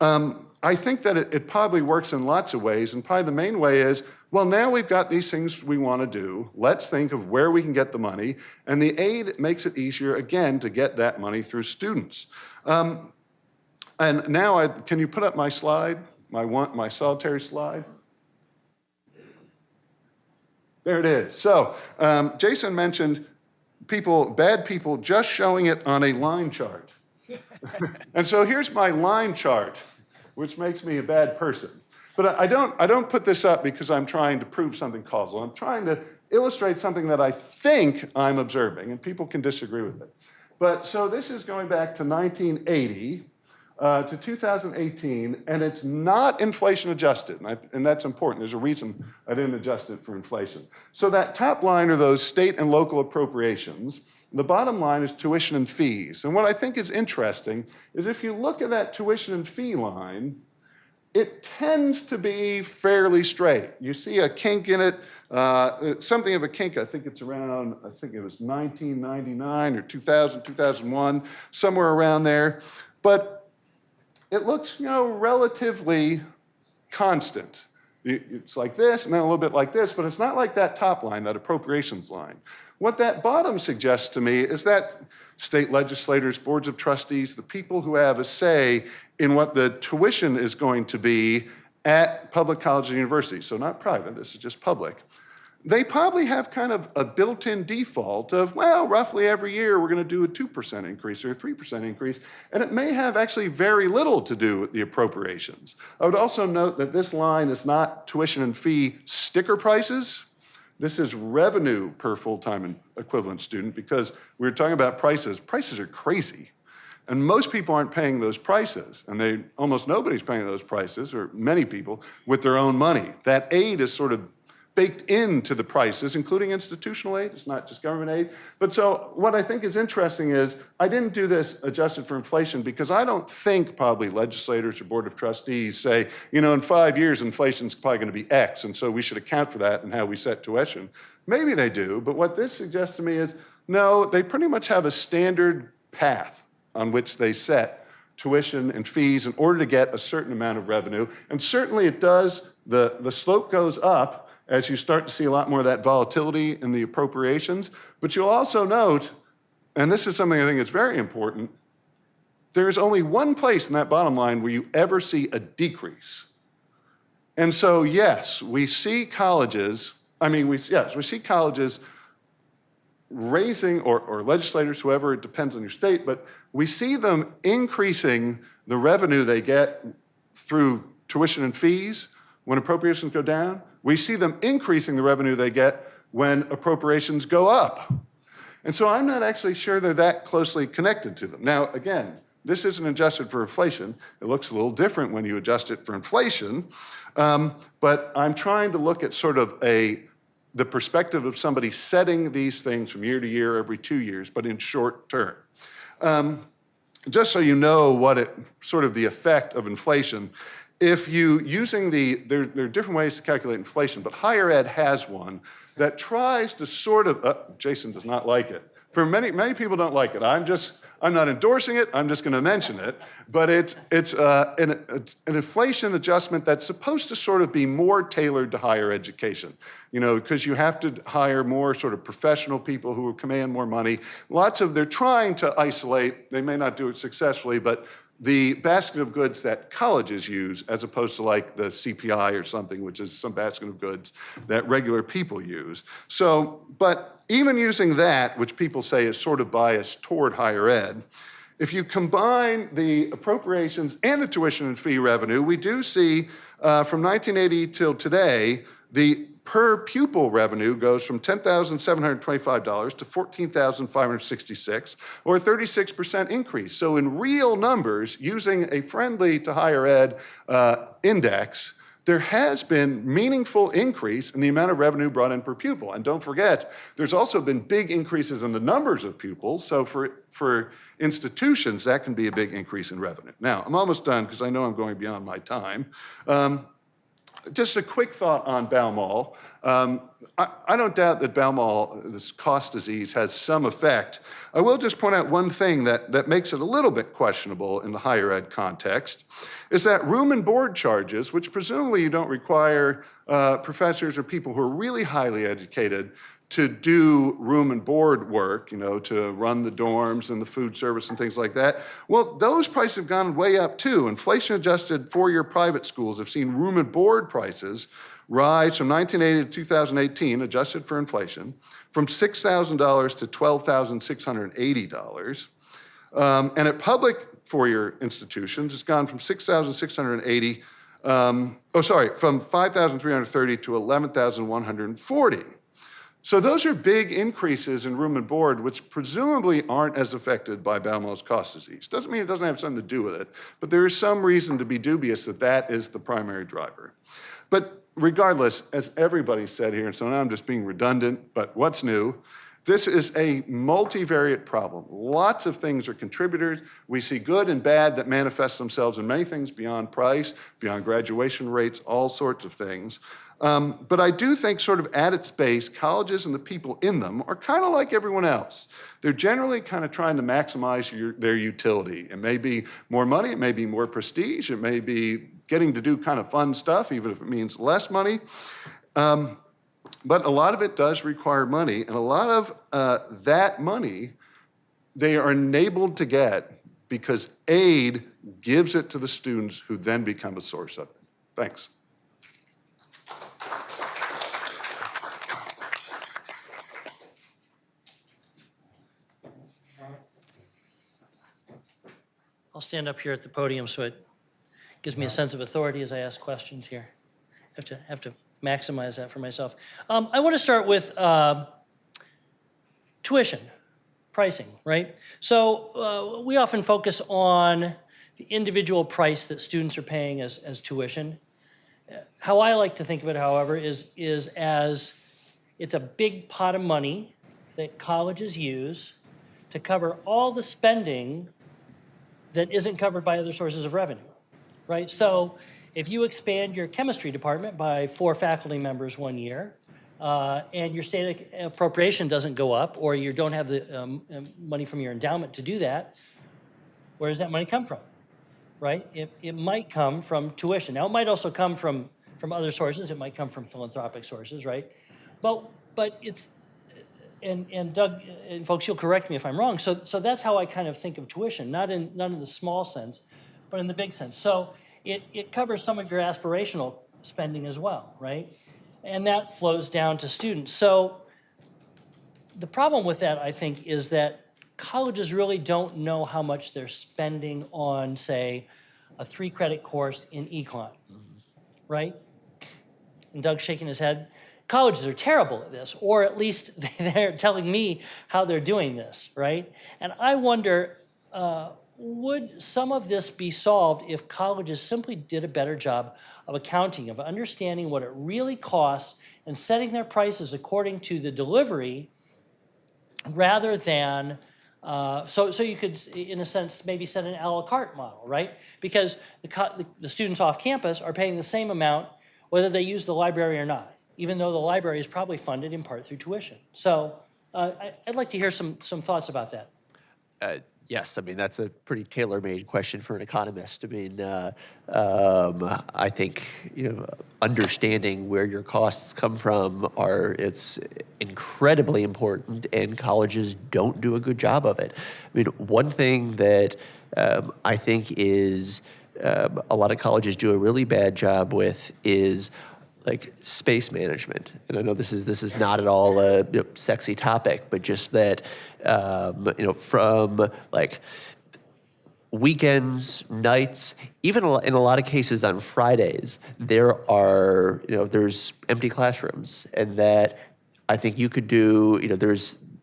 I think that it probably works in lots of ways, and probably the main way is, well, now we've got these things we want to do. Let's think of where we can get the money, and the aid makes it easier, again, to get that money through students. And now, can you put up my slide, my solitary slide? There it is. So Jason mentioned bad people just showing it on a line chart. And so here's my line chart, which makes me a bad person. But I don't put this up because I'm trying to prove something causal. I'm trying to illustrate something that I think I'm observing, and people can disagree with it. But so this is going back to 1980 to 2018, and it's not inflation adjusted, and that's important. There's a reason I didn't adjust it for inflation. So that top line are those state and local appropriations. The bottom line is tuition and fees. And what I think is interesting is if you look at that tuition and fee line, it tends to be fairly straight. You see a kink in it, something of a kink. I think it's around, I think it was 1999 or 2000, 2001, somewhere around there. But it looks, relatively constant. It's like this and then a little bit like this, but it's not like that top line, that appropriations line. What that bottom suggests to me is that state legislators, boards of trustees, the people who have a say in what the tuition is going to be at public colleges and universities, so not private, this is just public, they probably have kind of a built-in default of, well, roughly every year we're going to do a 2% increase or a 3% increase, and it may have actually very little to do with the appropriations. I would also note that this line is not tuition and fee sticker prices. This is revenue per full-time equivalent student, because we were talking about prices. Prices are crazy. And most people aren't paying those prices, and almost nobody's paying those prices, or many people, with their own money. That aid is sort of baked into the prices, including institutional aid. It's not just government aid. But so what I think is interesting is I didn't do this adjusted for inflation because I don't think probably legislators or board of trustees say, in 5 years, inflation's probably going to be X, and so we should account for that in how we set tuition. Maybe they do, but what this suggests to me is, no, they pretty much have a standard path on which they set tuition and fees in order to get a certain amount of revenue. And certainly it does, the slope goes up as you start to see a lot more of that volatility in the appropriations. But you'll also note, and this is something I think is very important, there's only one place in that bottom line where you ever see a decrease. And so, yes, we see colleges raising, or legislators, whoever, it depends on your state, but we see them increasing the revenue they get through tuition and fees when appropriations go down. We see them increasing the revenue they get when appropriations go up. And so I'm not actually sure they're that closely connected to them. Now, again, this isn't adjusted for inflation. It looks a little different when you adjust it for inflation. But I'm trying to look at sort of the perspective of somebody setting these things from year to year, every 2 years, but in short term. Just so you know what sort of the effect of inflation, if you using there are different ways to calculate inflation, but higher ed has one that tries to sort of, Jason does not like it. For many people don't like it. I'm not endorsing it, I'm just gonna mention it, but it's an inflation adjustment that's supposed to sort of be more tailored to higher education. You know, because you have to hire more sort of professional people who command more money. They're trying to isolate, they may not do it successfully, but the basket of goods that colleges use as opposed to like the CPI or something, which is some basket of goods that regular people use. So, but even using that, which people say is sort of biased toward higher ed, if you combine the appropriations and the tuition and fee revenue, we do see from 1980 till today, the per pupil revenue goes from $10,725 to $14,566, or a 36% increase. So in real numbers, using a friendly to higher ed index, there has been meaningful increase in the amount of revenue brought in per pupil. And don't forget, there's also been big increases in the numbers of pupils. So for institutions, that can be a big increase in revenue. Now, I'm almost done because I know I'm going beyond my time. Just a quick thought on Balmol. I don't doubt that Balmol, this cost disease, has some effect. I will just point out one thing that makes it a little bit questionable in the higher ed context, is that room and board charges, which presumably you don't require professors or people who are really highly educated to do room and board work, you know, to run the dorms and the food service and things like that. Well, those prices have gone way up too. Inflation-adjusted four-year private schools have seen room and board prices rise from 1980 to 2018, adjusted for inflation, from $6,000 to $12,680. And at public four-year institutions, it's gone from $6,680, from $5,330 to $11,140. So those are big increases in room and board, which presumably aren't as affected by Balmol's cost disease. Doesn't mean it doesn't have something to do with it, but there is some reason to be dubious that that is the primary driver. But regardless, as everybody said here, and so now I'm just being redundant, but what's new? This is a multivariate problem. Lots of things are contributors. We see good and bad that manifest themselves in many things beyond price, beyond graduation rates, all sorts of things. But I do think sort of at its base, colleges and the people in them are kind of like everyone else. They're generally kind of trying to maximize their utility. It may be more money, it may be more prestige, it may be getting to do kind of fun stuff, even if it means less money. But a lot of it does require money, and a lot of that money they are enabled to get because aid gives it to the students who then become a source of it. Thanks. I'll stand up here at the podium so it gives me a sense of authority as I ask questions here. Have to maximize that for myself. I want to start with tuition, pricing, right? So we often focus on the individual price that students are paying as tuition. How I like to think of it, however, is as it's a big pot of money that colleges use to cover all the spending that isn't covered by other sources of revenue, right? So if you expand your chemistry department by 4 faculty members 1 year, and your state appropriation doesn't go up, or you don't have the money from your endowment to do that, where does that money come from, right? It might come from tuition. Now, it might also come from other sources. It might come from philanthropic sources, right? But it's, and Doug, and folks, you'll correct me if I'm wrong. So that's how I kind of think of tuition, not in the small sense, but in the big sense. So it covers some of your aspirational spending as well, right? And that flows down to students. So the problem with that, I think, is that colleges really don't know how much they're spending on, say, a 3-credit course in econ, right? And Doug's shaking his head. Colleges are terrible at this, or at least they're telling me how they're doing this, right? And I wonder, would some of this be solved if colleges simply did a better job of accounting, of understanding what it really costs and setting their prices according to the delivery, rather than, so you could, in a sense, maybe set an a la carte model, right? Because the students off campus are paying the same amount whether they use the library or not, even though the library is probably funded in part through tuition. So I'd like to hear some thoughts about that. Yes, I mean, that's a pretty tailor-made question for an economist. I mean, I think, understanding where your costs come from it's incredibly important, and colleges don't do a good job of it. I mean, one thing that I think is a lot of colleges do a really bad job with is like space management. And I know this is not at all a sexy topic, but just that from like weekends, nights, even in a lot of cases on Fridays, there's empty classrooms, and that I think you could do,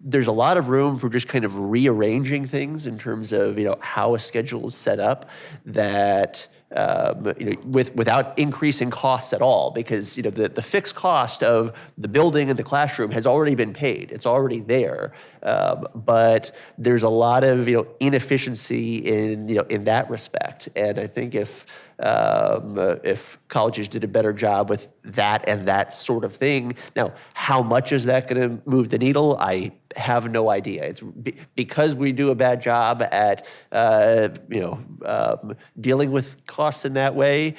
there's a lot of room for just kind of rearranging things in terms of, how a schedule is set up that, without increasing costs at all, because, the fixed cost of the building and the classroom has already been paid. It's already there. But there's a lot of, inefficiency in that respect. And I think if colleges did a better job with that and that sort of thing. Now, how much is that going to move the needle? I have no idea. It's because we do a bad job at, dealing with costs in that way.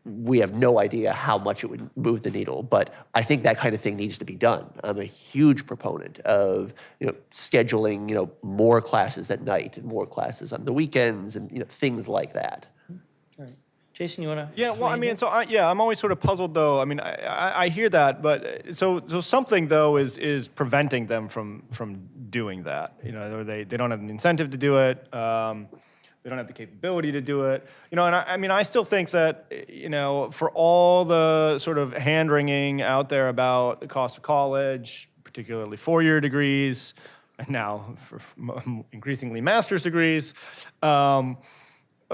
We have no idea how much it would move the needle, but I think that kind of thing needs to be done. I'm a huge proponent of, scheduling, more classes at night and more classes on the weekends and, things like that. All right. Jason, you want to? Yeah, well, I mean, I'm always sort of puzzled, though. I mean, I hear that, but so something though is preventing them from doing that. They don't have an incentive to do it. They don't have the capability to do it. And I mean, I still think that for all the sort of hand-wringing out there about the cost of college, particularly 4-year degrees, and now for increasingly master's degrees.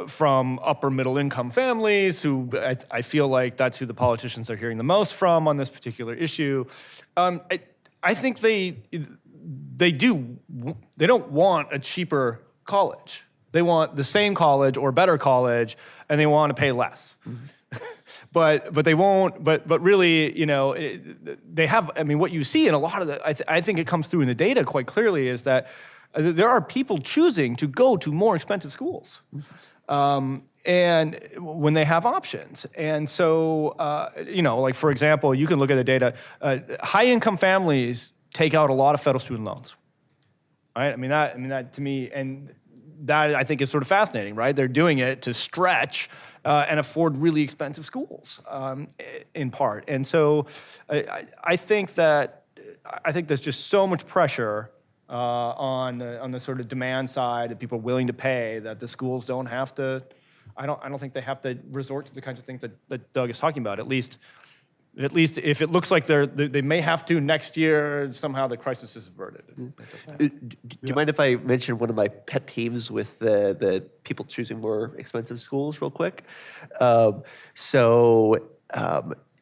From upper middle income families who I feel like that's who the politicians are hearing the most from on this particular issue. I think they don't want a cheaper college. They want the same college or better college, and they want to pay less. Mm-hmm. but they won't. But really, they have. I mean, what you see in a lot of I think it comes through in the data quite clearly is that there are people choosing to go to more expensive schools. And when they have options. And so, like for example, you can look at the data, high income families take out a lot of federal student loans, right? I mean that to me, and that I think is sort of fascinating, right? They're doing it to stretch and afford really expensive schools, in part. And so I think there's just so much pressure on the sort of demand side that people are willing to pay that the schools don't have to. I don't think they have to resort to the kinds of things that Doug is talking about. At least if it looks like they may have to next year, somehow the crisis is averted. Do you mind if I mention one of my pet peeves with the people choosing more expensive schools real quick?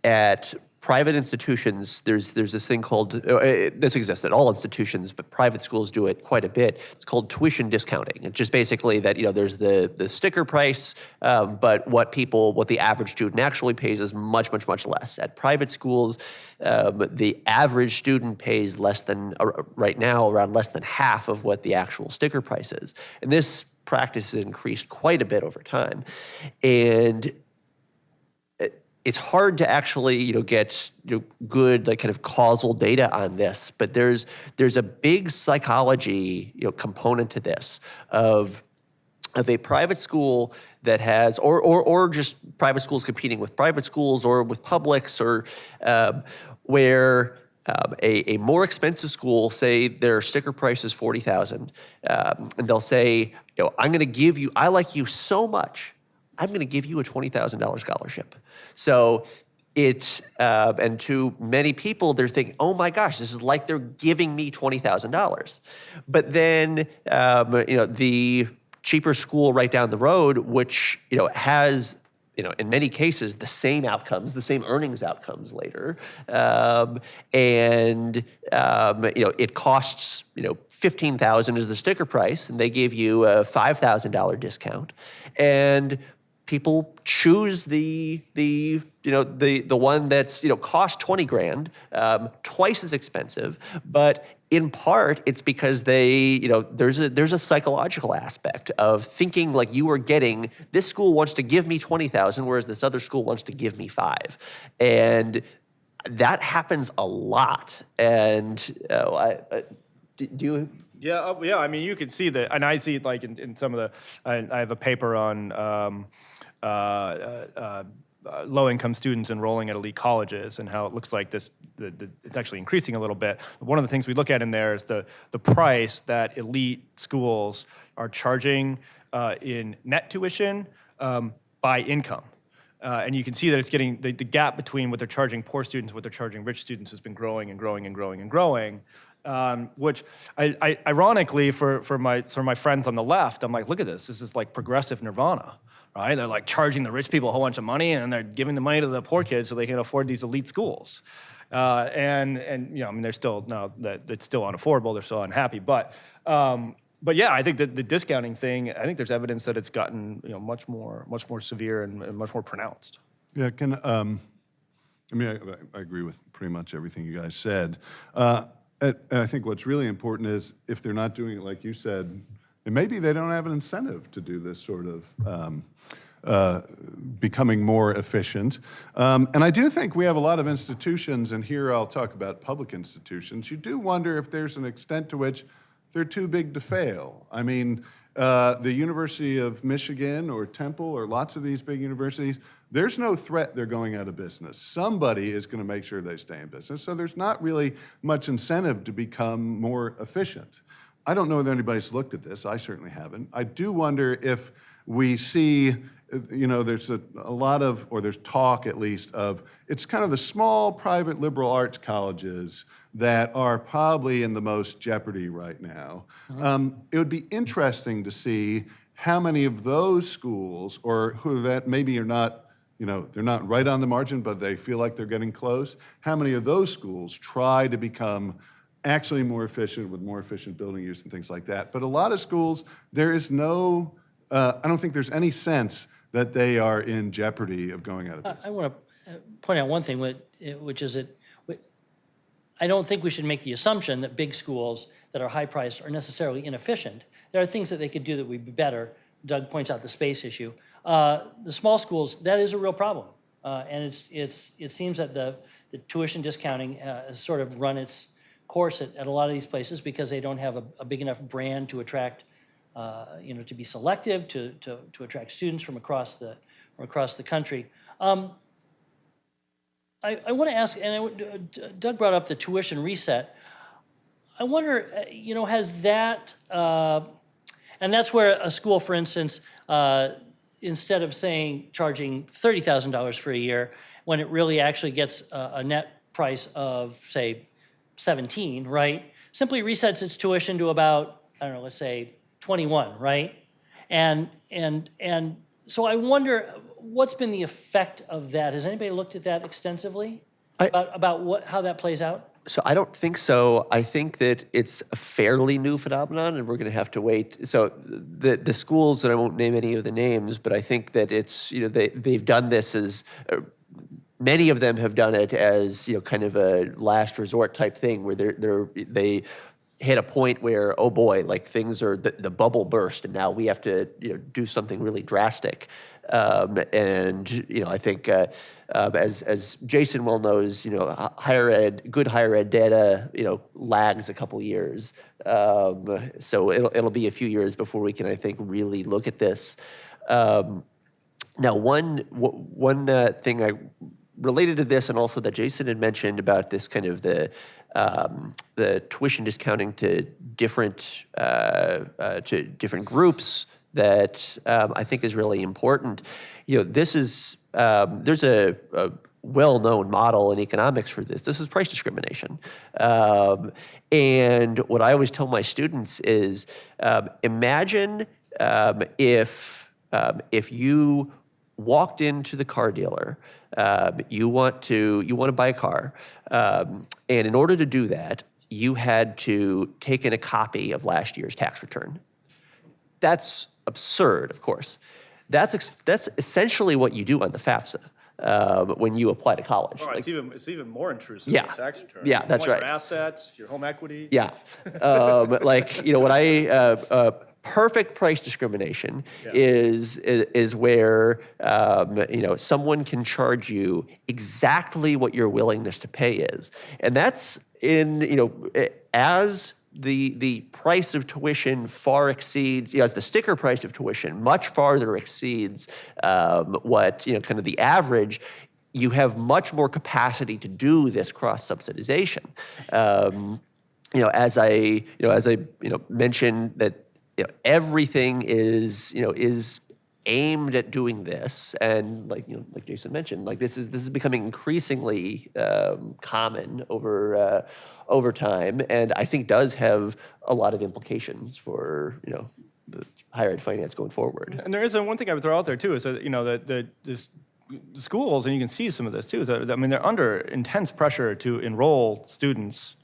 At private institutions, there's this thing called, this exists at all institutions, but private schools do it quite a bit. It's called tuition discounting. It's just basically that, there's the sticker price, but what the average student actually pays is much, much, much less. At private schools, the average student pays less than, right now, around less than half of what the actual sticker price is. And this practice has increased quite a bit over time. And it's hard to actually, get good kind of causal data on this, but there's a big psychology component to this of a private school that has, or just private schools competing with private schools or with publics, or where a more expensive school, say their sticker price is $40,000, and they'll say, I'm going to give you, I like you so much, I'm going to give you a $20,000 scholarship. So and to many people, they're thinking, oh my gosh, this is like they're giving me $20,000. But then, the cheaper school right down the road, which, has, in many cases, the same outcomes, the same earnings outcomes later, it costs, $15,000 is the sticker price, and they give you a $5,000 discount, and people choose the one that's cost 20 grand, twice as expensive, but in part it's because there's a psychological aspect of thinking like you are getting, this school wants to give me 20,000, whereas this other school wants to give me 5, and that happens a lot. And do you? Yeah, yeah. I mean, you can see that, and I see it like in some of the. I have a paper on low-income students enrolling at elite colleges and how it looks like it's actually increasing a little bit. One of the things we look at in there is the price that elite schools are charging in net tuition by income. And you can see that it's getting, the gap between what they're charging poor students and what they're charging rich students has been growing and growing and growing and growing. Which, I ironically, for my friends on the left, I'm like, look at this. This is like progressive nirvana, right? They're like charging the rich people a whole bunch of money, and they're giving the money to the poor kids so they can afford these elite schools. And I mean, they're still, no, that it's still unaffordable. They're still unhappy, but yeah, I think that the discounting thing, I think there's evidence that it's gotten much more severe and much more pronounced. Yeah, I agree with pretty much everything you guys said. And I think what's really important is if they're not doing it like you said, and maybe they don't have an incentive to do this sort of becoming more efficient. And I do think we have a lot of institutions, and here I'll talk about public institutions. You do wonder if there's an extent to which they're too big to fail. I mean, the University of Michigan or Temple or lots of these big universities, there's no threat they're going out of business. Somebody is going to make sure they stay in business. So there's not really much incentive to become more efficient. I don't know whether anybody's looked at this. I certainly haven't. I do wonder if we see, there's a lot of, or there's talk at least of, it's kind of the small private liberal arts colleges that are probably in the most jeopardy right now. It would be interesting to see how many of those schools, or who that maybe are not, they're not right on the margin, but they feel like they're getting close, how many of those schools try to become actually more efficient with more efficient building use and things like that. But a lot of schools, there is no, I don't think there's any sense that they are in jeopardy of going out of business. I want to point out one thing, which is that I don't think we should make the assumption that big schools that are high-priced are necessarily inefficient. There are things that they could do that would be better. Doug points out the space issue. The small schools, that is a real problem. And it seems that the tuition discounting has sort of run its course at a lot of these places because they don't have a big enough brand to attract, to be selective, to attract students from across the country. I want to ask, and Doug brought up the tuition reset. I wonder, has that, and that's where a school, for instance, instead of charging $30,000 for a year, when it really actually gets a net price of, say, 17, right? Simply resets its tuition to about, I don't know, let's say 21, right? And so I wonder, what's been the effect of that? Has anybody looked at that extensively? About how that plays out? So I don't think so. I think that it's a fairly new phenomenon, and we're going to have to wait. So the schools, and I won't name any of the names, but I think that it's, they've done this as, many of them have done it as, kind of a last resort type thing where they hit a point where, oh boy, like things are, the bubble burst, and now we have to, do something really drastic. I think as Jason well knows, good higher ed data, lags a couple years. So it'll be a few years before we can, I think, really look at this. Now, one thing I related to this, and also that Jason had mentioned about this kind of the tuition discounting to different groups that I think is really important. This is there's a well-known model in economics for this. This is price discrimination. And what I always tell my students is, imagine if you walked into the car dealer, you want to buy a car, and in order to do that, you had to take in a copy of last year's tax return. That's absurd, of course. That's essentially what you do on the FAFSA. When you apply to college. Oh, it's even more intrusive Yeah. than tax return. Yeah, that's right. Your assets, your home equity. Yeah. Perfect price discrimination is where someone can charge you exactly what your willingness to pay is, and that's as the price of tuition far exceeds, as the sticker price of tuition much farther exceeds what kind of the average. You have much more capacity to do this cross subsidization. As I mentioned that everything is aimed at doing this, and like Jason mentioned, this is becoming increasingly common over time, and I think does have a lot of implications for the higher ed finance going forward. And there is one thing I would throw out there too is that the schools, and you can see some of this too, is that they're under intense pressure to enroll students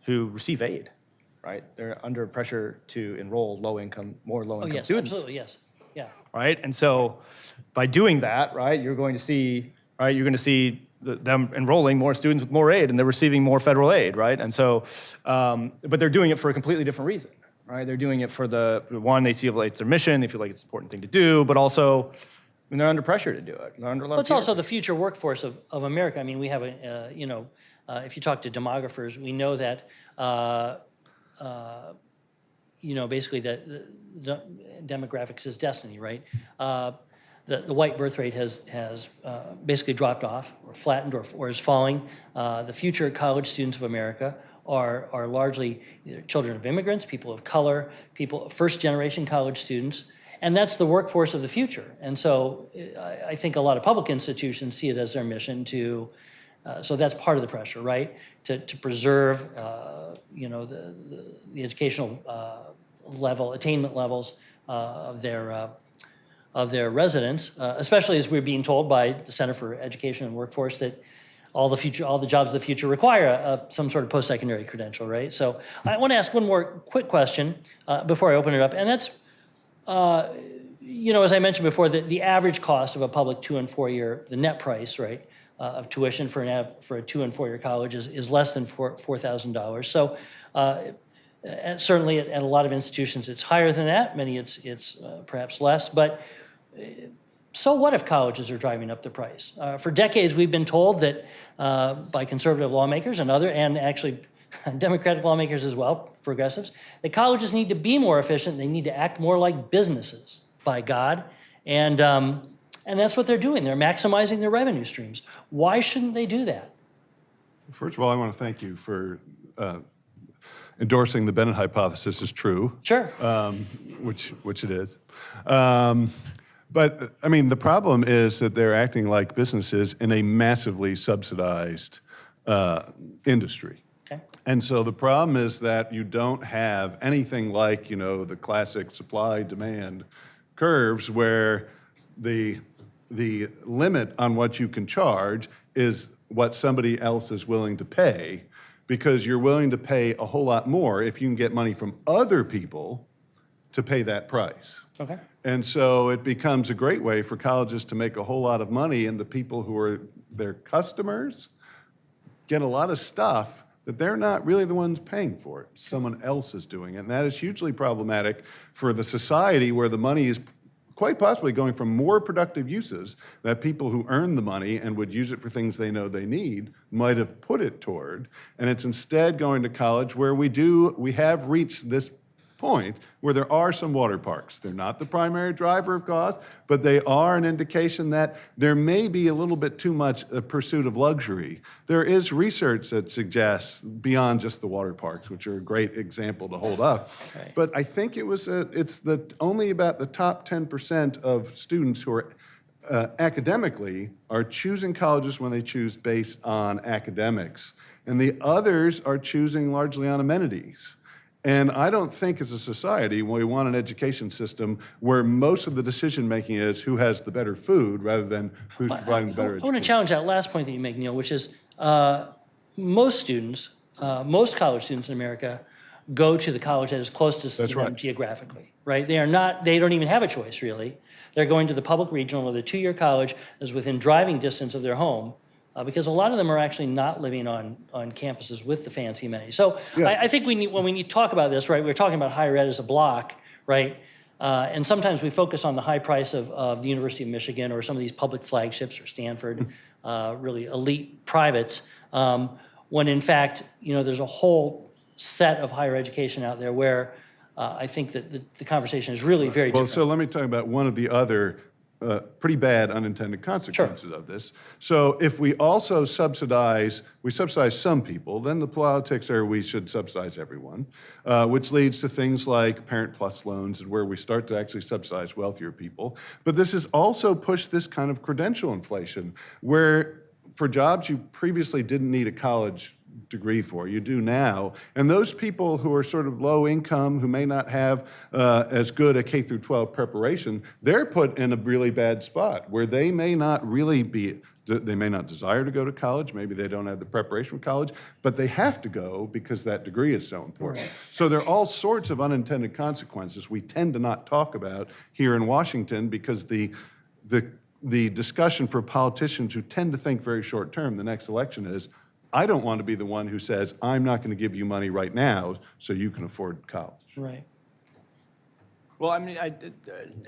who receive aid, right? They're under pressure to enroll more low-income students. Absolutely, yes. Yeah. Right, and so by doing that, right, you're going to see them enrolling more students with more aid, and they're receiving more federal aid, right? And so, but they're doing it for a completely different reason, right? They're doing it for one, they feel like it's their mission, they feel like it's an important thing to do, but also, they're under pressure to do it. They're under a lot of It's also the future workforce of America. I mean, we have if you talk to demographers, we know that, basically the demographics is destiny, right? The white birth rate has basically dropped off, or flattened, or is falling. The future college students of America are largely either children of immigrants, people of color, first-generation college students, and that's the workforce of the future. And so I think a lot of public institutions see it as their mission to, so that's part of the pressure, right? To preserve, the educational attainment levels of their residents, especially as we're being told by the Center for Education and Workforce that all the jobs of the future require some sort of post-secondary credential, right? So I want to ask one more quick question before I open it up, and that's, as I mentioned before, the average cost of a public 2- and 4-year, the net price, right, of tuition for a 2- and 4-year college is less than $4,000. So certainly at a lot of institutions it's higher than that. Many it's perhaps less, but so what if colleges are driving up the price? For decades we've been told that by conservative lawmakers and actually Democratic lawmakers as well, progressives, that colleges need to be more efficient. They need to act more like businesses, by God, and that's what they're doing. They're maximizing their revenue streams. Why shouldn't they do that? First of all, I want to thank you for endorsing the Bennett hypothesis as true. Sure. Which it is. But, the problem is that they're acting like businesses in a massively subsidized industry. Okay. And so the problem is that you don't have anything like, the classic supply-demand curves where the limit on what you can charge is what somebody else is willing to pay, because you're willing to pay a whole lot more if you can get money from other people to pay that price. Okay. And so it becomes a great way for colleges to make a whole lot of money, and the people who are their customers get a lot of stuff that they're not really the ones paying for it. Someone else is doing it. And that is hugely problematic for the society where the money is quite possibly going from more productive uses that people who earn the money and would use it for things they know they need might have put it toward. And it's instead going to college where we have reached this point where there are some water parks. They're not the primary driver of cost, but they are an indication that there may be a little bit too much a pursuit of luxury. There is research that suggests beyond just the water parks, which are a great example to hold up. Right. But I think it's only about the top 10% of students who are academically are choosing colleges when they choose based on academics. And the others are choosing largely on amenities. And I don't think as a society we want an education system where most of the decision-making is who has the better food rather than who's providing the better I want education. to challenge that last point that you make, Neal, which is most students, most college students in America go to the college that is closest to them right. geographically, right? They don't even have a choice, really. They're going to the public regional or the two-year college that is within driving distance of their home, because a lot of them are actually not living on campuses with the fancy amenities. So Yeah. I think when we need to talk about this, right, we're talking about higher ed as a block, right? And sometimes we focus on the high price of the University of Michigan or some of these public flagships or Stanford, really elite privates, when in fact, there's a whole set of higher education out there where I think that the conversation is really very Well, different. so let me talk about one of the other pretty bad unintended consequences of this. So if we also subsidize some people, then the politics are we should subsidize everyone, which leads to things like Parent Plus loans, and where we start to actually subsidize wealthier people. But this has also pushed this kind of credential inflation, where for jobs you previously didn't need a college degree for, you do now. And those people who are sort of low income, who may not have as good a K through 12 preparation, they're put in a really bad spot where they may not really be, they may not desire to go to college, maybe they don't have the preparation for college, but they have to go because that degree is so important. Right. So there are all sorts of unintended consequences we tend to not talk about here in Washington because the discussion for politicians who tend to think very short term, the next election is, I don't want to be the one who says, I'm not going to give you money right now so you can afford college. Right. Well, I mean,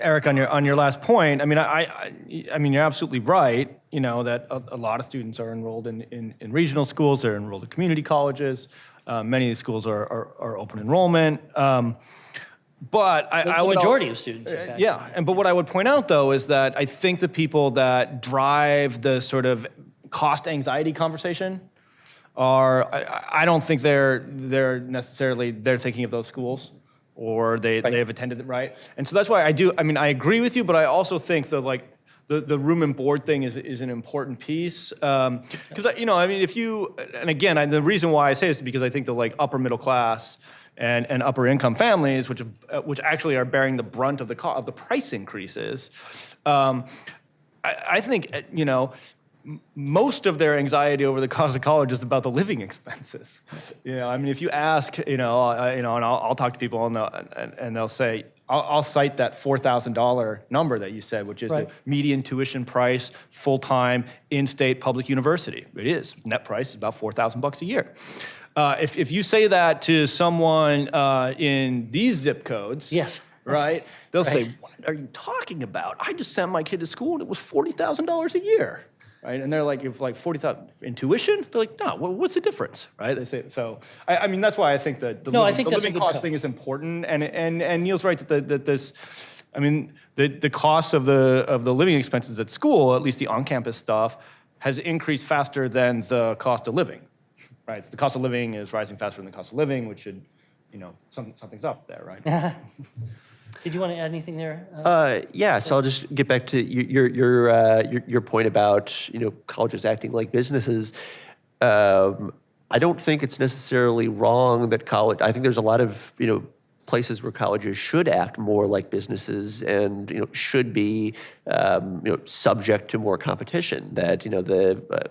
Eric, on your last point, I mean, you're absolutely right. That a lot of students are enrolled in regional schools. They're enrolled in community colleges. Many of these schools are open enrollment. But I would majority also, of students, in fact. Yeah, but what I would point out though is that I think the people that drive the sort of cost anxiety conversation I don't think they're necessarily thinking of those schools, or they have attended them, right? And so that's why I agree with you, but I also think that the room and board thing is an important piece. Because the reason why I say this is because I think the upper middle class and upper income families, which actually are bearing the brunt of the price increases, I think most of their anxiety over the cost of college is about the living expenses. If you ask, and I'll talk to people and they'll say, I'll cite that $4,000 number that you said, which is the median tuition price, full-time, in-state public university. It is. Net price is about $4,000 a year. If you say that to someone in these zip codes, yes, right, they'll say, what are you talking about? I just sent my kid to school and it was $40,000 a year. Right, and they're like, if $40,000 in tuition, they're like, no, what's the difference, right? They say so. I mean, that's why I think that the living cost thing is important, and Neal's right that this, I mean, the cost of the living expenses at school, at least the on-campus stuff, has increased faster than the cost of living, right? The cost of living is rising faster than the cost of living, which should, something's up there, right? Did you want to add anything there? Yeah, so I'll just get back to your point about colleges acting like businesses. I don't think it's necessarily wrong that I think there's a lot of places where colleges should act more like businesses and should be subject to more competition. That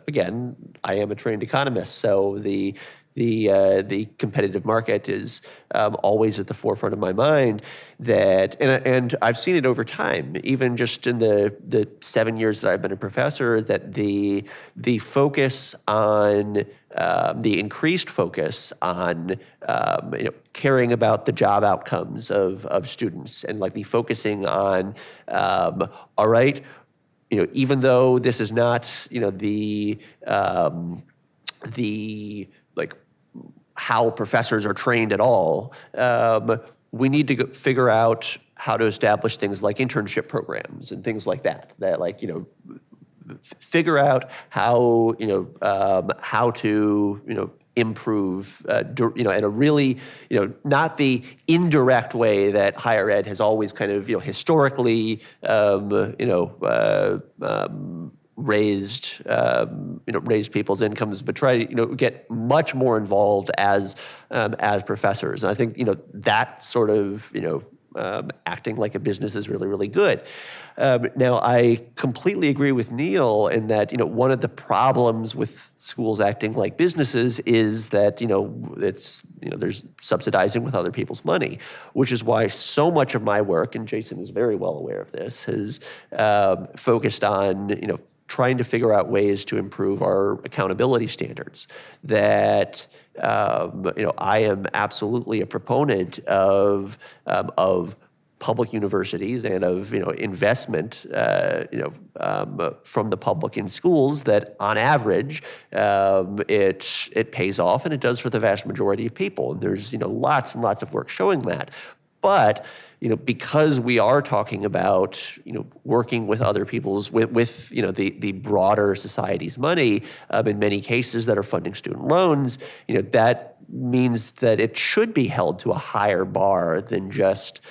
again, I am a trained economist, so the competitive market is always at the forefront of my mind. And I've seen it over time, even just in the 7 years that I've been a professor, that the focus on the increased focus on caring about the job outcomes of students, and the focusing on all right, even though this is not the how professors are trained at all, we need to figure out how to establish things like internship programs and things like that. That like, figure out how, how to, improve, in a really, not the indirect way that higher ed has always kind of, historically, raised, raised people's incomes, but try to, get much more involved as professors. And I think, that sort of, acting like a business is really, really good. Now, I completely agree with Neal in that, one of the problems with schools acting like businesses is that, it's, there's subsidizing with other people's money, which is why so much of my work, and Jason is very well aware of this, has focused on, trying to figure out ways to improve our accountability standards. That I am absolutely a proponent of public universities and of investment from the public in schools. That on average it pays off, and it does for the vast majority of people. And there's lots and lots of work showing that. But because we are talking about working with other people's with the broader society's money, in many cases that are funding student loans, that means that it should be held to a higher bar than just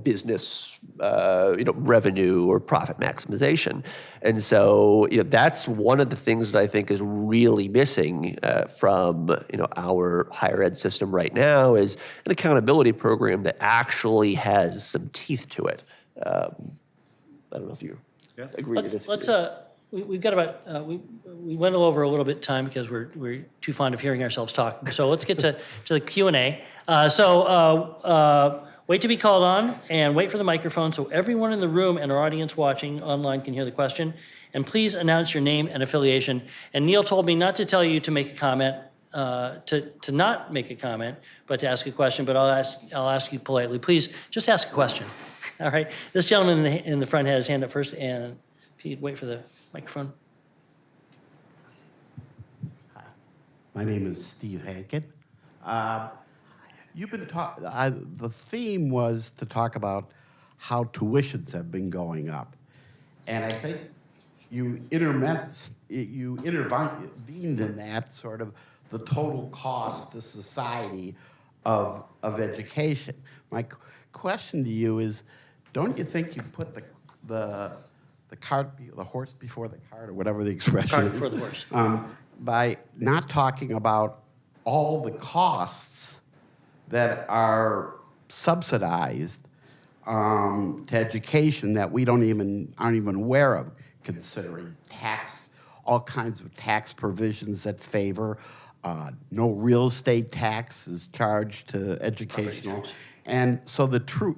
business revenue or profit maximization. And so that's one of the things that I think is really missing from our higher ed system right now, is an accountability program that actually has some teeth to it. I don't know if you agree with this. We've got about, we went over a little bit time because we're too fond of hearing ourselves talk. So let's get to the Q&A. Wait to be called on and wait for the microphone so everyone in the room and our audience watching online can hear the question. And please announce your name and affiliation. And Neal told me not to tell you to make a comment, to not make a comment, but to ask a question. But I'll ask you politely. Please just ask a question. All right. This gentleman in the front had his hand up first, and Pete, wait for the microphone. Hi, my name is Steve Hankin. You've been the theme was to talk about how tuitions have been going up, and I think you intervened in that sort of the total cost to society of education. My question to you is, don't you think you put the horse before the cart, or whatever the expression Cart is, before the horse. by not talking about all the costs that are subsidized to education that we aren't even aware of, considering all kinds of tax provisions that favor no real estate tax is charged to educational, and so the true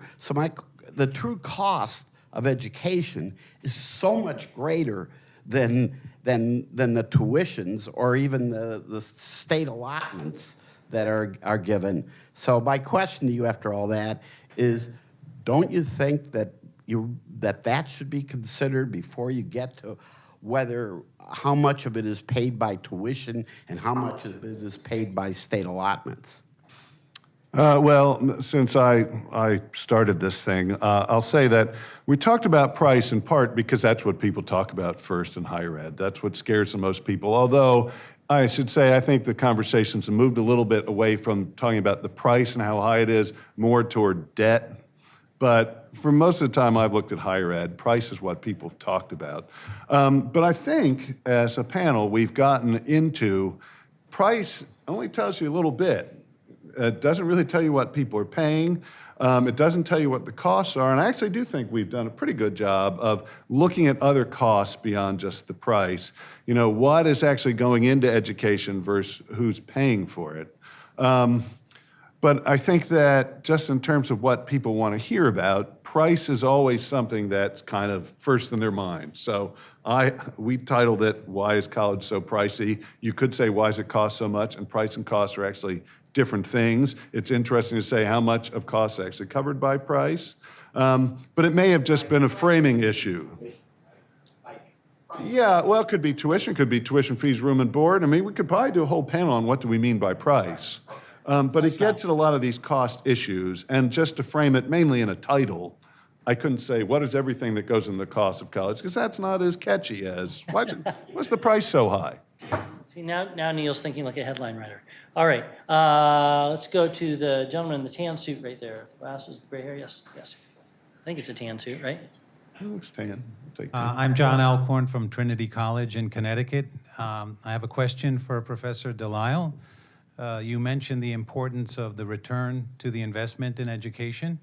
cost of education is so much greater than the tuitions or even the state allotments that are given. So my question to you after all that is, don't you think that that should be considered before you get to how much of it is paid by tuition and how much of it is paid by state allotments? Well, since I started this thing, I'll say that we talked about price in part because that's what people talk about first in higher ed. That's what scares the most people. Although I should say I think the conversations have moved a little bit away from talking about the price and how high it is, more toward debt. But for most of the time I've looked at higher ed, price is what people have talked about. But I think as a panel we've gotten into price only tells you a little bit. It doesn't really tell you what people are paying. It doesn't tell you what the costs are. And I actually do think we've done a pretty good job of looking at other costs beyond just the price. What is actually going into education versus who's paying for it. But I think that just in terms of what people want to hear about, price is always something that's kind of first in their mind. So we titled it, Why is College So Pricey? You could say, why does it cost so much? And price and cost are actually different things. It's interesting to say how much of costs is actually covered by price. But it may have just been a framing issue. Yeah, well, it could be tuition fees, room and board. I mean, we could probably do a whole panel on what do we mean by price. But it gets at a lot of these cost issues, and just to frame it mainly in a title, I couldn't say, what is everything that goes in the cost of college? Because that's not as catchy as, what's the price so high? See, now Neal's thinking like a headline writer. All right, let's go to the gentleman in the tan suit right there. The glasses, the gray hair, yes. I think it's a tan suit, right? It looks tan. I'll take tan. I'm John Alcorn from Trinity College in Connecticut. I have a question for Professor Delisle. You mentioned the importance of the return to the investment in education,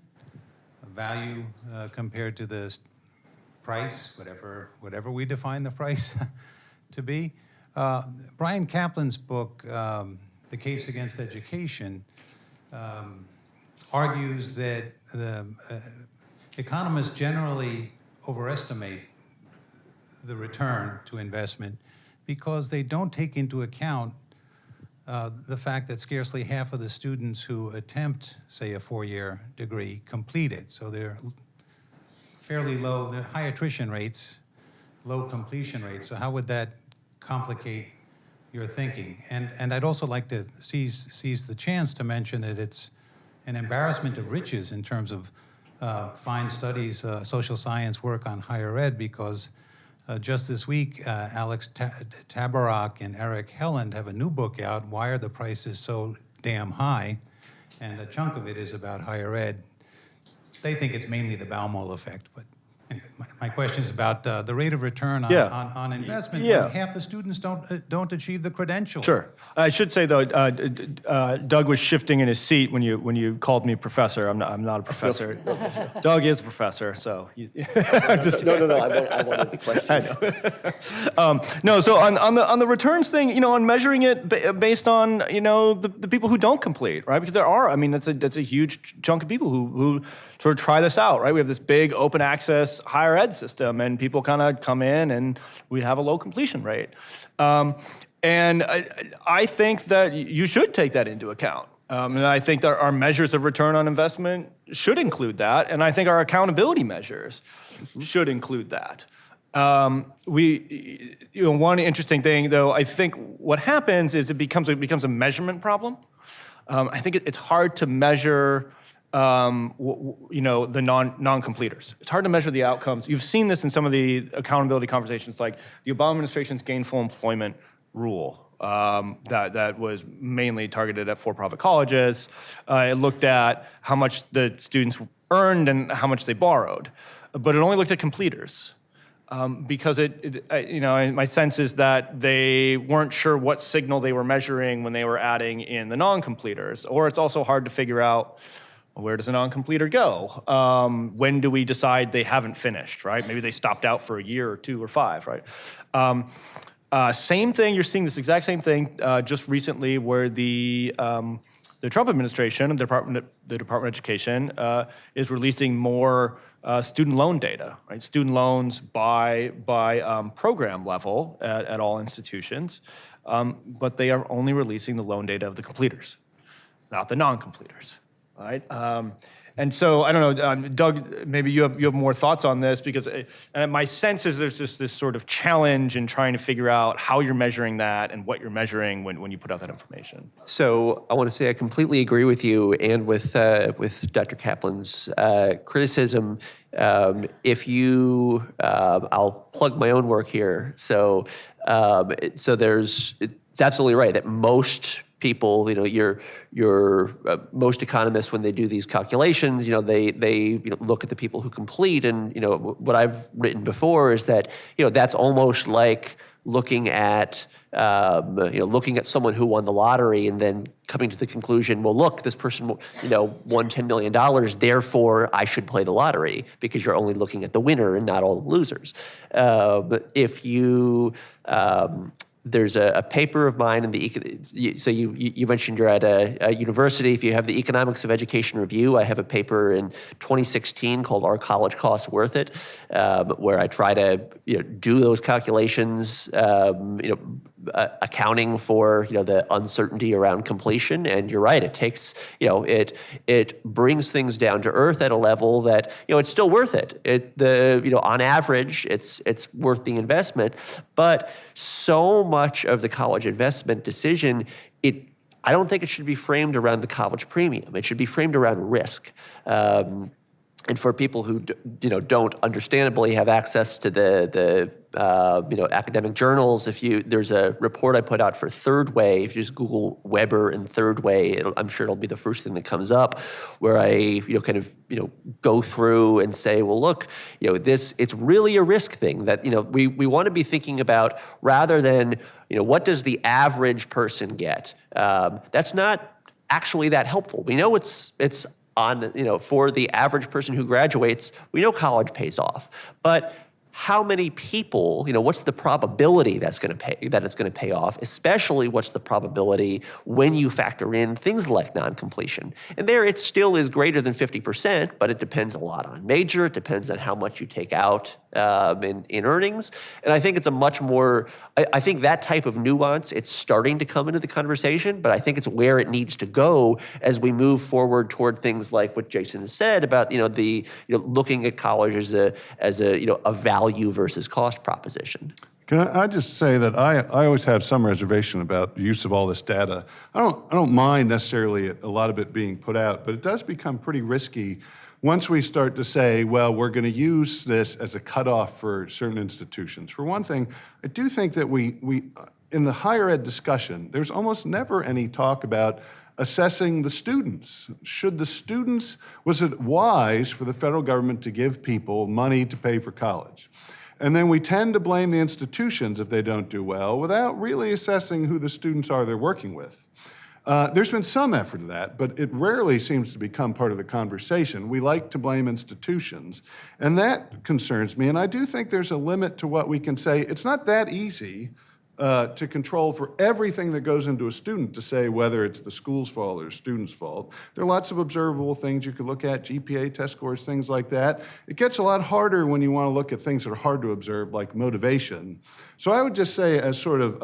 value compared to the price, whatever we define the price to be. Brian Kaplan's book, The Case Against Education, argues that the economists generally overestimate the return to investment because they don't take into account the fact that scarcely half of the students who attempt, say, a four-year degree complete it. So they're fairly low, they're high attrition rates, low completion rates. So how would that complicate your thinking? And I'd also like to seize the chance to mention that it's an embarrassment of riches in terms of fine studies, social science work on higher ed, because just this week, Alex Tabarrok and Eric Helland have a new book out, Why Are the Prices So Damn High? And a chunk of it is about higher ed. They think it's mainly the Baumol effect, but anyway, my question is about the rate of return on investment when half the students don't achieve the credential. Sure. I should say though, Doug was shifting in his seat when you called me professor. I'm not a professor. Doug is a professor, so. No, I wanted the question. I know. No, so on the returns thing, on measuring it based on the people who don't complete, right? Because there are, that's a huge chunk of people who sort of try this out, right? We have this big open access higher ed system, and people kind of come in, and we have a low completion rate. And I think that you should take that into account. And I think that our measures of return on investment should include that, and I think our accountability measures should include that. One interesting thing, though, I think what happens is it becomes a measurement problem. I think it's hard to measure the non-completers. It's hard to measure the outcomes. You've seen this in some of the accountability conversations, like the Obama administration's gainful employment rule that was mainly targeted at for-profit colleges. It looked at how much the students earned and how much they borrowed, but it only looked at completers. Because my sense is that they weren't sure what signal they were measuring when they were adding in the non-completers, or it's also hard to figure out, where does a non-completer go? When do we decide they haven't finished, right? Maybe they stopped out for a year or 2 or 5, right? Same thing, you're seeing this exact same thing just recently where the Trump administration and the Department of Education is releasing more student loan data, right? Student loans by program level at all institutions, but they are only releasing the loan data of the completers, not the non-completers. Right, and so I don't know, Doug. Maybe you have more thoughts on this because my sense is there's just this sort of challenge in trying to figure out how you're measuring that and what you're measuring when you put out that information. So I want to say I completely agree with you and with Dr. Kaplan's criticism. If you, I'll plug my own work here. So it's absolutely right that most people, most economists, when they do these calculations, they look at the people who complete, and what I've written before is that that's almost like looking at someone who won the lottery and then coming to the conclusion, well, look, this person won $10 million, therefore I should play the lottery, because you're only looking at the winner and not all the losers. If you there's a paper of mine in so you mentioned you're at a university. If you have the Economics of Education Review, I have a paper in 2016 called Are College Costs Worth It? Where I try to do those calculations, accounting for the uncertainty around completion. And you're right, it takes it brings things down to earth at a level that it's still worth it. On average it's worth the investment, but so much of the college investment decision, I don't think it should be framed around the college premium. It should be framed around risk. And for people who don't understandably have access to the academic journals, there's a report I put out for Third Way. If you just Google Weber and Third Way, I'm sure it'll be the first thing that comes up, where I go through and say, well, look, it's really a risk thing that we want to be thinking about, rather than what does the average person get. That's not actually that helpful. We know it's on, for the average person who graduates, we know college pays off. But how many people, what's the probability that it's going to pay off, especially what's the probability when you factor in things like non-completion. And there it still is greater than 50%, but it depends a lot on major, it depends on how much you take out in earnings. And I think it's a much more, I think that type of nuance, it's starting to come into the conversation, but I think it's where it needs to go as we move forward toward things like what Jason said about, looking at college as a value versus cost proposition. Can I just say that I always have some reservation about the use of all this data. I don't mind necessarily a lot of it being put out, but it does become pretty risky once we start to say, well, we're going to use this as a cutoff for certain institutions. For one thing, I do think that we in the higher ed discussion, there's almost never any talk about assessing the students. Was it wise for the federal government to give people money to pay for college? And then we tend to blame the institutions if they don't do well without really assessing who the students are they're working with. There's been some effort at that, but it rarely seems to become part of the conversation. We like to blame institutions, and that concerns me. And I do think there's a limit to what we can say. It's not that easy to control for everything that goes into a student to say whether it's the school's fault or the student's fault. There are lots of observable things you could look at, GPA, test scores, things like that. It gets a lot harder when you want to look at things that are hard to observe, like motivation. So I would just say, as sort of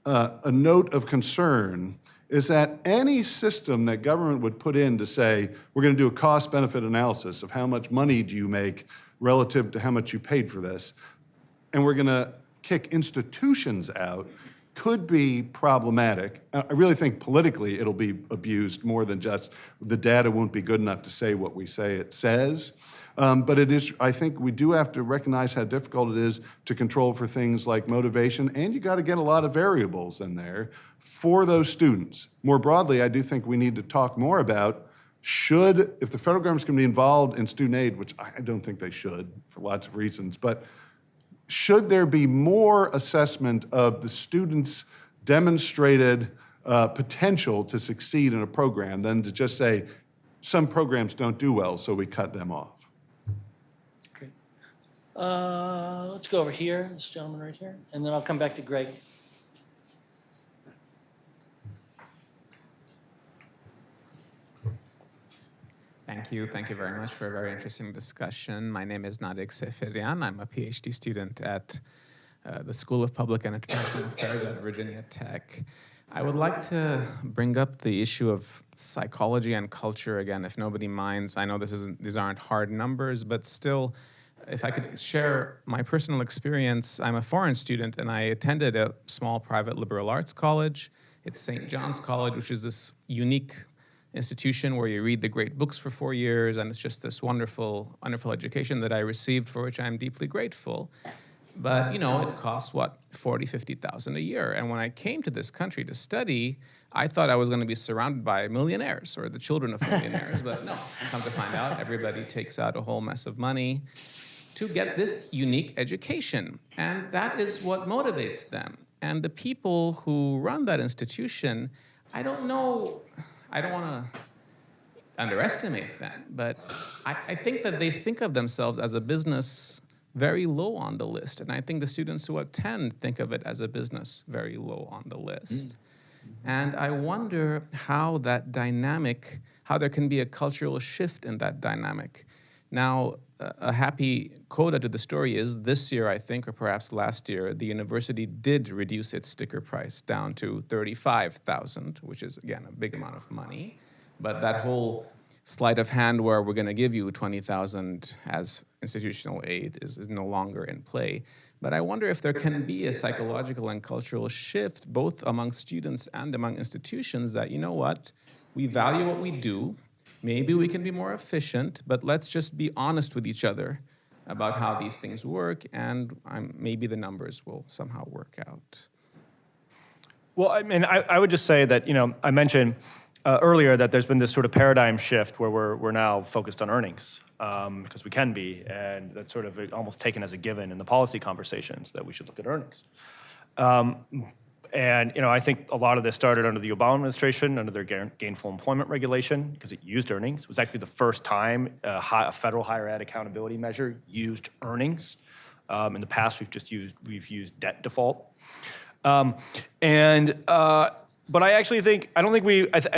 a note of concern, is that any system that government would put in to say, we're going to do a cost-benefit analysis of how much money do you make relative to how much you paid for this, and we're going to kick institutions out, could be problematic. I really think politically it'll be abused more than just the data won't be good enough to say what we say it says. But it is, I think we do have to recognize how difficult it is to control for things like motivation, and you got to get a lot of variables in there for those students. More broadly, I do think we need to talk more about if the federal government's going to be involved in student aid, which I don't think they should for lots of reasons, but should there be more assessment of the students' demonstrated potential to succeed in a program than to just say, some programs don't do well, so we cut them off? Great. Let's go over here, this gentleman right here, and then I'll come back to Greg. Thank you very much for a very interesting discussion. My name is Nadik Seferian. I'm a PhD student at the School of Public and International Affairs at Virginia Tech. I would like to bring up the issue of psychology and culture again, if nobody minds. I know these aren't hard numbers, but still, if I could share my personal experience, I'm a foreign student and I attended a small private liberal arts college. It's St. John's College, which is this unique institution where you read the great books for 4 years, and it's just this wonderful, wonderful education that I received, for which I'm deeply grateful. But, it costs, $40,000-$50,000 a year. And when I came to this country to study, I thought I was going to be surrounded by millionaires or the children of millionaires. But no, come to find out, everybody takes out a whole mess of money to get this unique education. And that is what motivates them. And the people who run that institution, I don't want to underestimate them, but I think that they think of themselves as a business very low on the list. And I think the students who attend think of it as a business very low on the list. And I wonder how there can be a cultural shift in that dynamic. Now, a happy coda to the story is this year, I think, or perhaps last year, the university did reduce its sticker price down to $35,000, which is, again, a big amount of money. But that whole sleight of hand where we're going to give you $20,000 as institutional aid is no longer in play. But I wonder if there can be a psychological and cultural shift, both among students and among institutions, that, you know what, we value what we do. Maybe we can be more efficient, but let's just be honest with each other about how these things work, and maybe the numbers will somehow work out. Well, I mean, I would just say that, I mentioned earlier that there's been this sort of paradigm shift where we're now focused on earnings, because we can be, and that's sort of almost taken as a given in the policy conversations that we should look at earnings. And I think a lot of this started under the Obama administration, under their gainful employment regulation, because it used earnings. It was actually the first time a federal higher ed accountability measure used earnings. In the past, we've used debt default. But I actually think, I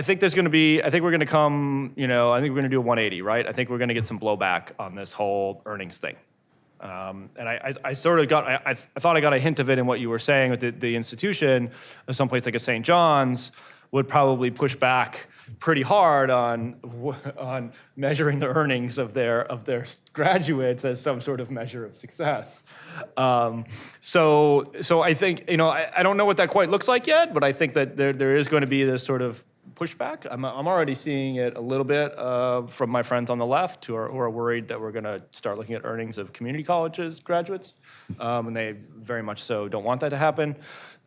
think there's going to be, I think we're going to come, I think we're going to do a 180, right? I think we're going to get some blowback on this whole earnings thing. And I sort of got, I thought I got a hint of it in what you were saying with the institution, someplace like a St. John's would probably push back pretty hard on measuring the earnings of their graduates as some sort of measure of success. So I think, I don't know what that quite looks like yet, but I think that there is going to be this sort of pushback. I'm already seeing it a little bit from my friends on the left who are worried that we're going to start looking at earnings of community colleges graduates, and they very much so don't want that to happen.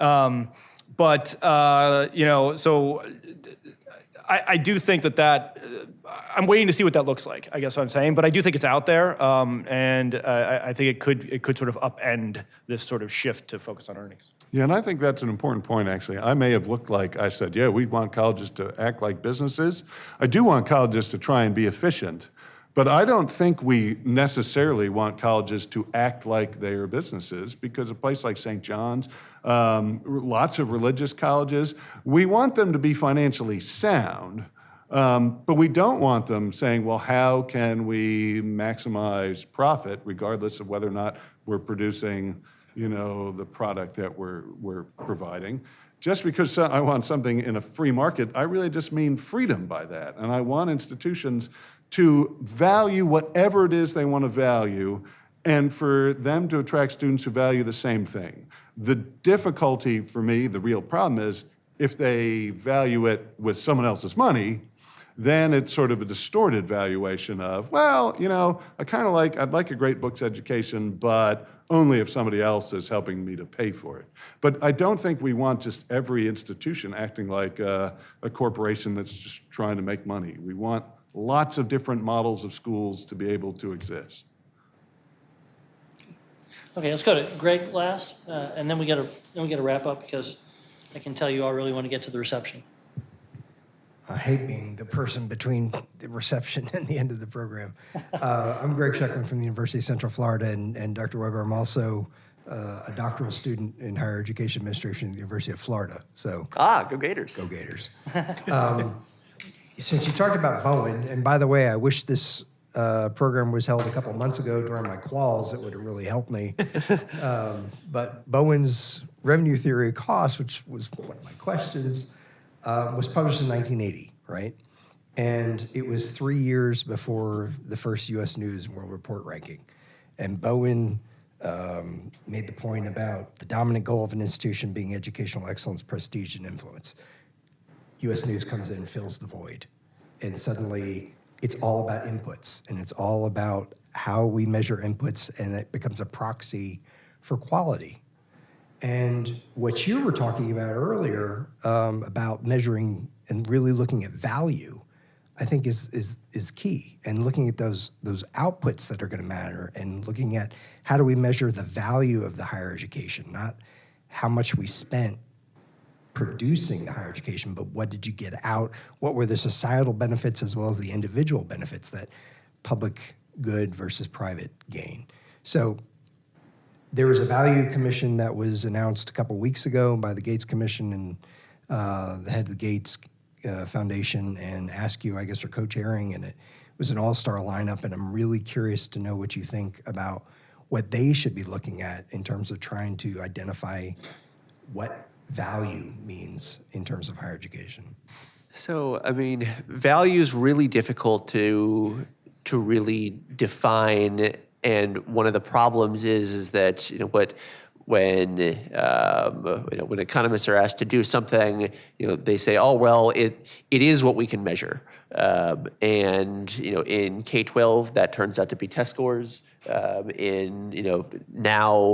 So I do think that I'm waiting to see what that looks like, I guess what I'm saying, but I do think it's out there, and I think it could sort of upend this sort of shift to focus on earnings. Yeah, and I think that's an important point, actually. I may have looked like I said, yeah, we want colleges to act like businesses. I do want colleges to try and be efficient, but I don't think we necessarily want colleges to act like they are businesses, because a place like St. John's, lots of religious colleges, we want them to be financially sound, but we don't want them saying, well, how can we maximize profit regardless of whether or not we're producing the product that we're providing. Just because I want something in a free market, I really just mean freedom by that. And I want institutions to value whatever it is they want to value, and for them to attract students who value the same thing. The difficulty for me, the real problem is, if they value it with someone else's money, then it's sort of a distorted valuation of, well, I'd like a great books education, but only if somebody else is helping me to pay for it. But I don't think we want just every institution acting like a corporation that's just trying to make money. We want lots of different models of schools to be able to exist. Okay, let's go to Greg last, and then we got to wrap up, because I can tell you all really want to get to the reception. I hate being the person between the reception and the end of the program. I'm Greg Sheckman from the University of Central Florida, and Dr. Weber, I'm also a doctoral student in higher education administration at the University of Florida. So go Gators. Go Gators. Since you talked about Bowen, and by the way, I wish this program was held a couple of months ago during my quals. It would have really helped me. But Bowen's revenue theory of cost, which was one of my questions, was published in 1980, right? And it was 3 years before the first U.S. News and World Report ranking. And Bowen made the point about the dominant goal of an institution being educational excellence, prestige, and influence. U.S. News comes in and fills the void. And suddenly, it's all about inputs, and it's all about how we measure inputs, and it becomes a proxy for quality. And what you were talking about earlier about measuring and really looking at value, I think is key. And looking at those outputs that are going to matter, and looking at how do we measure the value of the higher education, not how much we spent producing the higher education, but what did you get out? What were the societal benefits as well as the individual benefits that public good versus private gain? So there was a value commission that was announced a couple of weeks ago by the Gates Commission, and the head of the Gates Foundation and Askew, I guess, are co-chairing, and it was an all-star lineup, and I'm really curious to know what you think about what they should be looking at in terms of trying to identify what value means in terms of higher education. So, I mean, value is really difficult to really define And one of the problems is that when economists are asked to do something, they say, oh well, it is what we can measure. And in K-12 that turns out to be test scores. Now,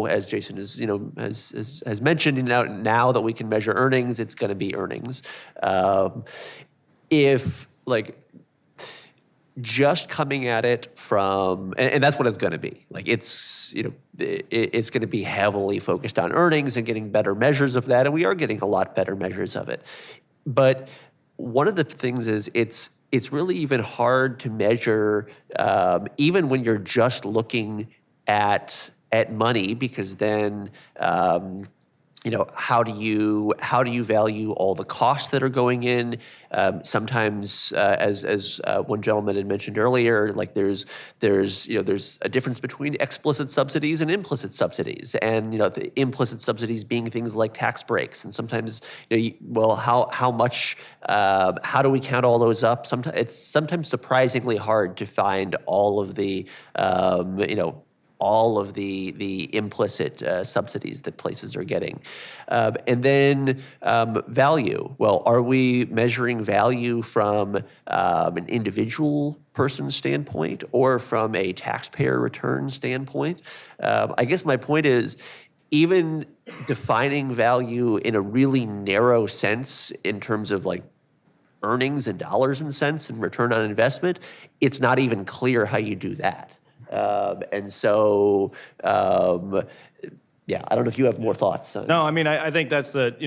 as Jason has mentioned, now that we can measure earnings, it's going to be earnings. If just coming at it from, and that's what it's going to be. It's going to be heavily focused on earnings and getting better measures of that, and we are getting a lot better measures of it. But one of the things is it's really even hard to measure, even when you're just looking at money, because then how do you value all the costs that are going in? Sometimes, as one gentleman had mentioned earlier, there's a difference between explicit subsidies and implicit subsidies, and the implicit subsidies being things like tax breaks, and sometimes how much, how do we count all those up? Sometimes it's surprisingly hard to find all of the implicit subsidies that places are getting. And then value. Well, are we measuring value from an individual person's standpoint or from a taxpayer return standpoint? I guess my point is, even defining value in a really narrow sense in terms of earnings and dollars and cents and return on investment, it's not even clear how you do that. And so, I don't know if you have more thoughts. No, I mean, I think that's and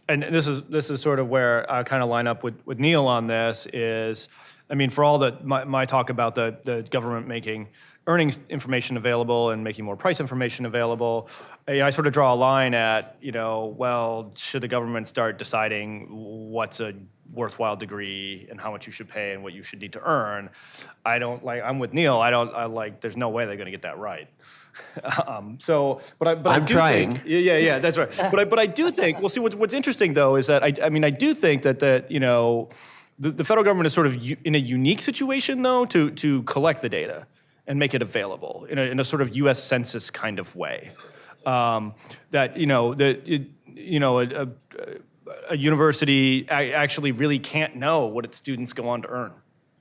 this is sort of where I kind of line up with Neal on this is, I mean, for all my talk about the government making earnings information available and making more price information available, I sort of draw a line at, well, should the government start deciding what's a worthwhile degree and how much you should pay and what you should need to earn? I'm with Neal. There's no way they're going to get that right. But I'm trying. Yeah, that's right. But I do think, well, see, what's interesting though is that I do think that the federal government is sort of in a unique situation though to collect the data and make it available in a sort of U.S. Census kind of way. A university actually really can't know what its students go on to earn.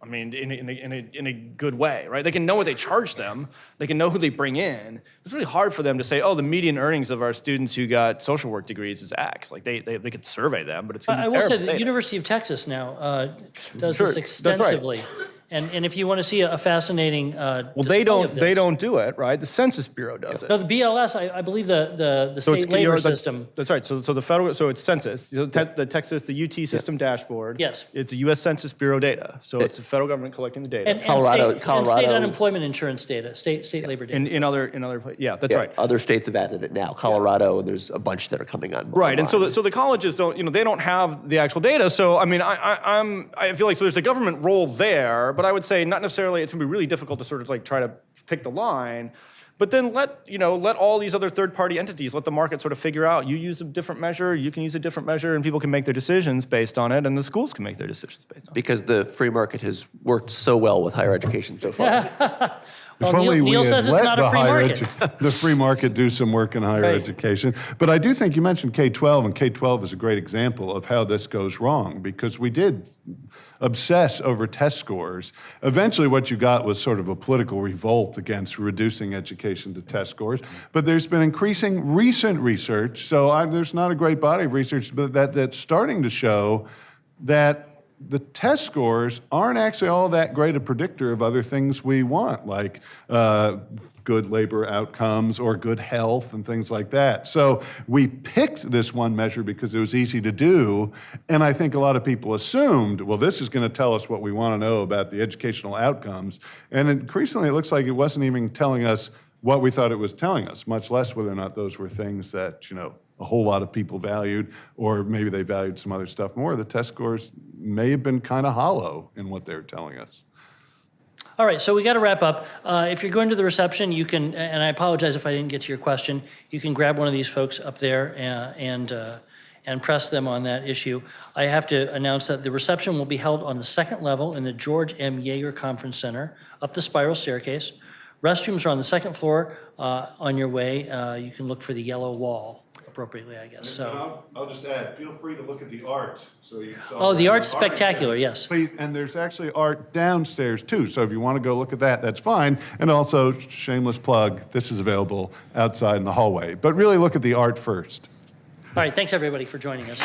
I mean, in a good way, right? They can know what they charge them. They can know who they bring in. It's really hard for them to say, oh, the median earnings of our students who got social work degrees is X. They could survey them, but it's going to be terrible. I will say the University of Texas now does this extensively. That's right. And if you want to see a fascinating they don't do it, right? The Census Bureau does it. No, the BLS, I believe the state labor system. That's right. So the federal, so it's census. The Texas, the UT system dashboard. Yes. It's a U.S. Census Bureau data. So it's the federal government collecting the data. And state unemployment insurance data, state labor data. In other places. Yeah, that's right. Other states have added it now. Colorado, and there's a bunch that are coming on. Right, and so the colleges don't, they don't have the actual data. So I mean, I feel like there's a government role there, but I would say not necessarily. It's going to be really difficult to sort of try to pick the line. But then let all these other third-party entities, let the market sort of figure out, you use a different measure, you can use a different measure, and people can make their decisions based on it, and the schools can make their decisions based on it. Because the free market has worked so well with higher education so far. Well, Neal says it's not a free market. The free market do some work in higher education. But I do think you mentioned K-12, and K-12 is a great example of how this goes wrong, because we did obsess over test scores. Eventually what you got was sort of a political revolt against reducing education to test scores. But there's been increasing recent research, so there's not a great body of research, but that's starting to show that the test scores aren't actually all that great a predictor of other things we want, like good labor outcomes or good health and things like that. So we picked this one measure because it was easy to do, and I think a lot of people assumed, well, this is going to tell us what we want to know about the educational outcomes, and increasingly it looks like it wasn't even telling us what we thought it was telling us, much less whether or not those were things that, a whole lot of people valued, or maybe they valued some other stuff more. The test scores may have been kind of hollow in what they were telling us. All right, so we got to wrap up. If you're going to the reception, you can, and I apologize if I didn't get to your question, you can grab one of these folks up there and press them on that issue. I have to announce that the reception will be held on the second level in the George M. Yeager Conference Center, up the spiral staircase. Restrooms are on the second floor. On your way, you can look for the yellow wall appropriately, I guess. So. I'll just add, feel free to look at the art. So you saw Oh, the that art's art spectacular, is yes. complete, and there's actually art downstairs too. So if you want to go look at that, that's fine. And also, shameless plug, this is available outside in the hallway. But really look at the art first. All right, thanks everybody for joining us.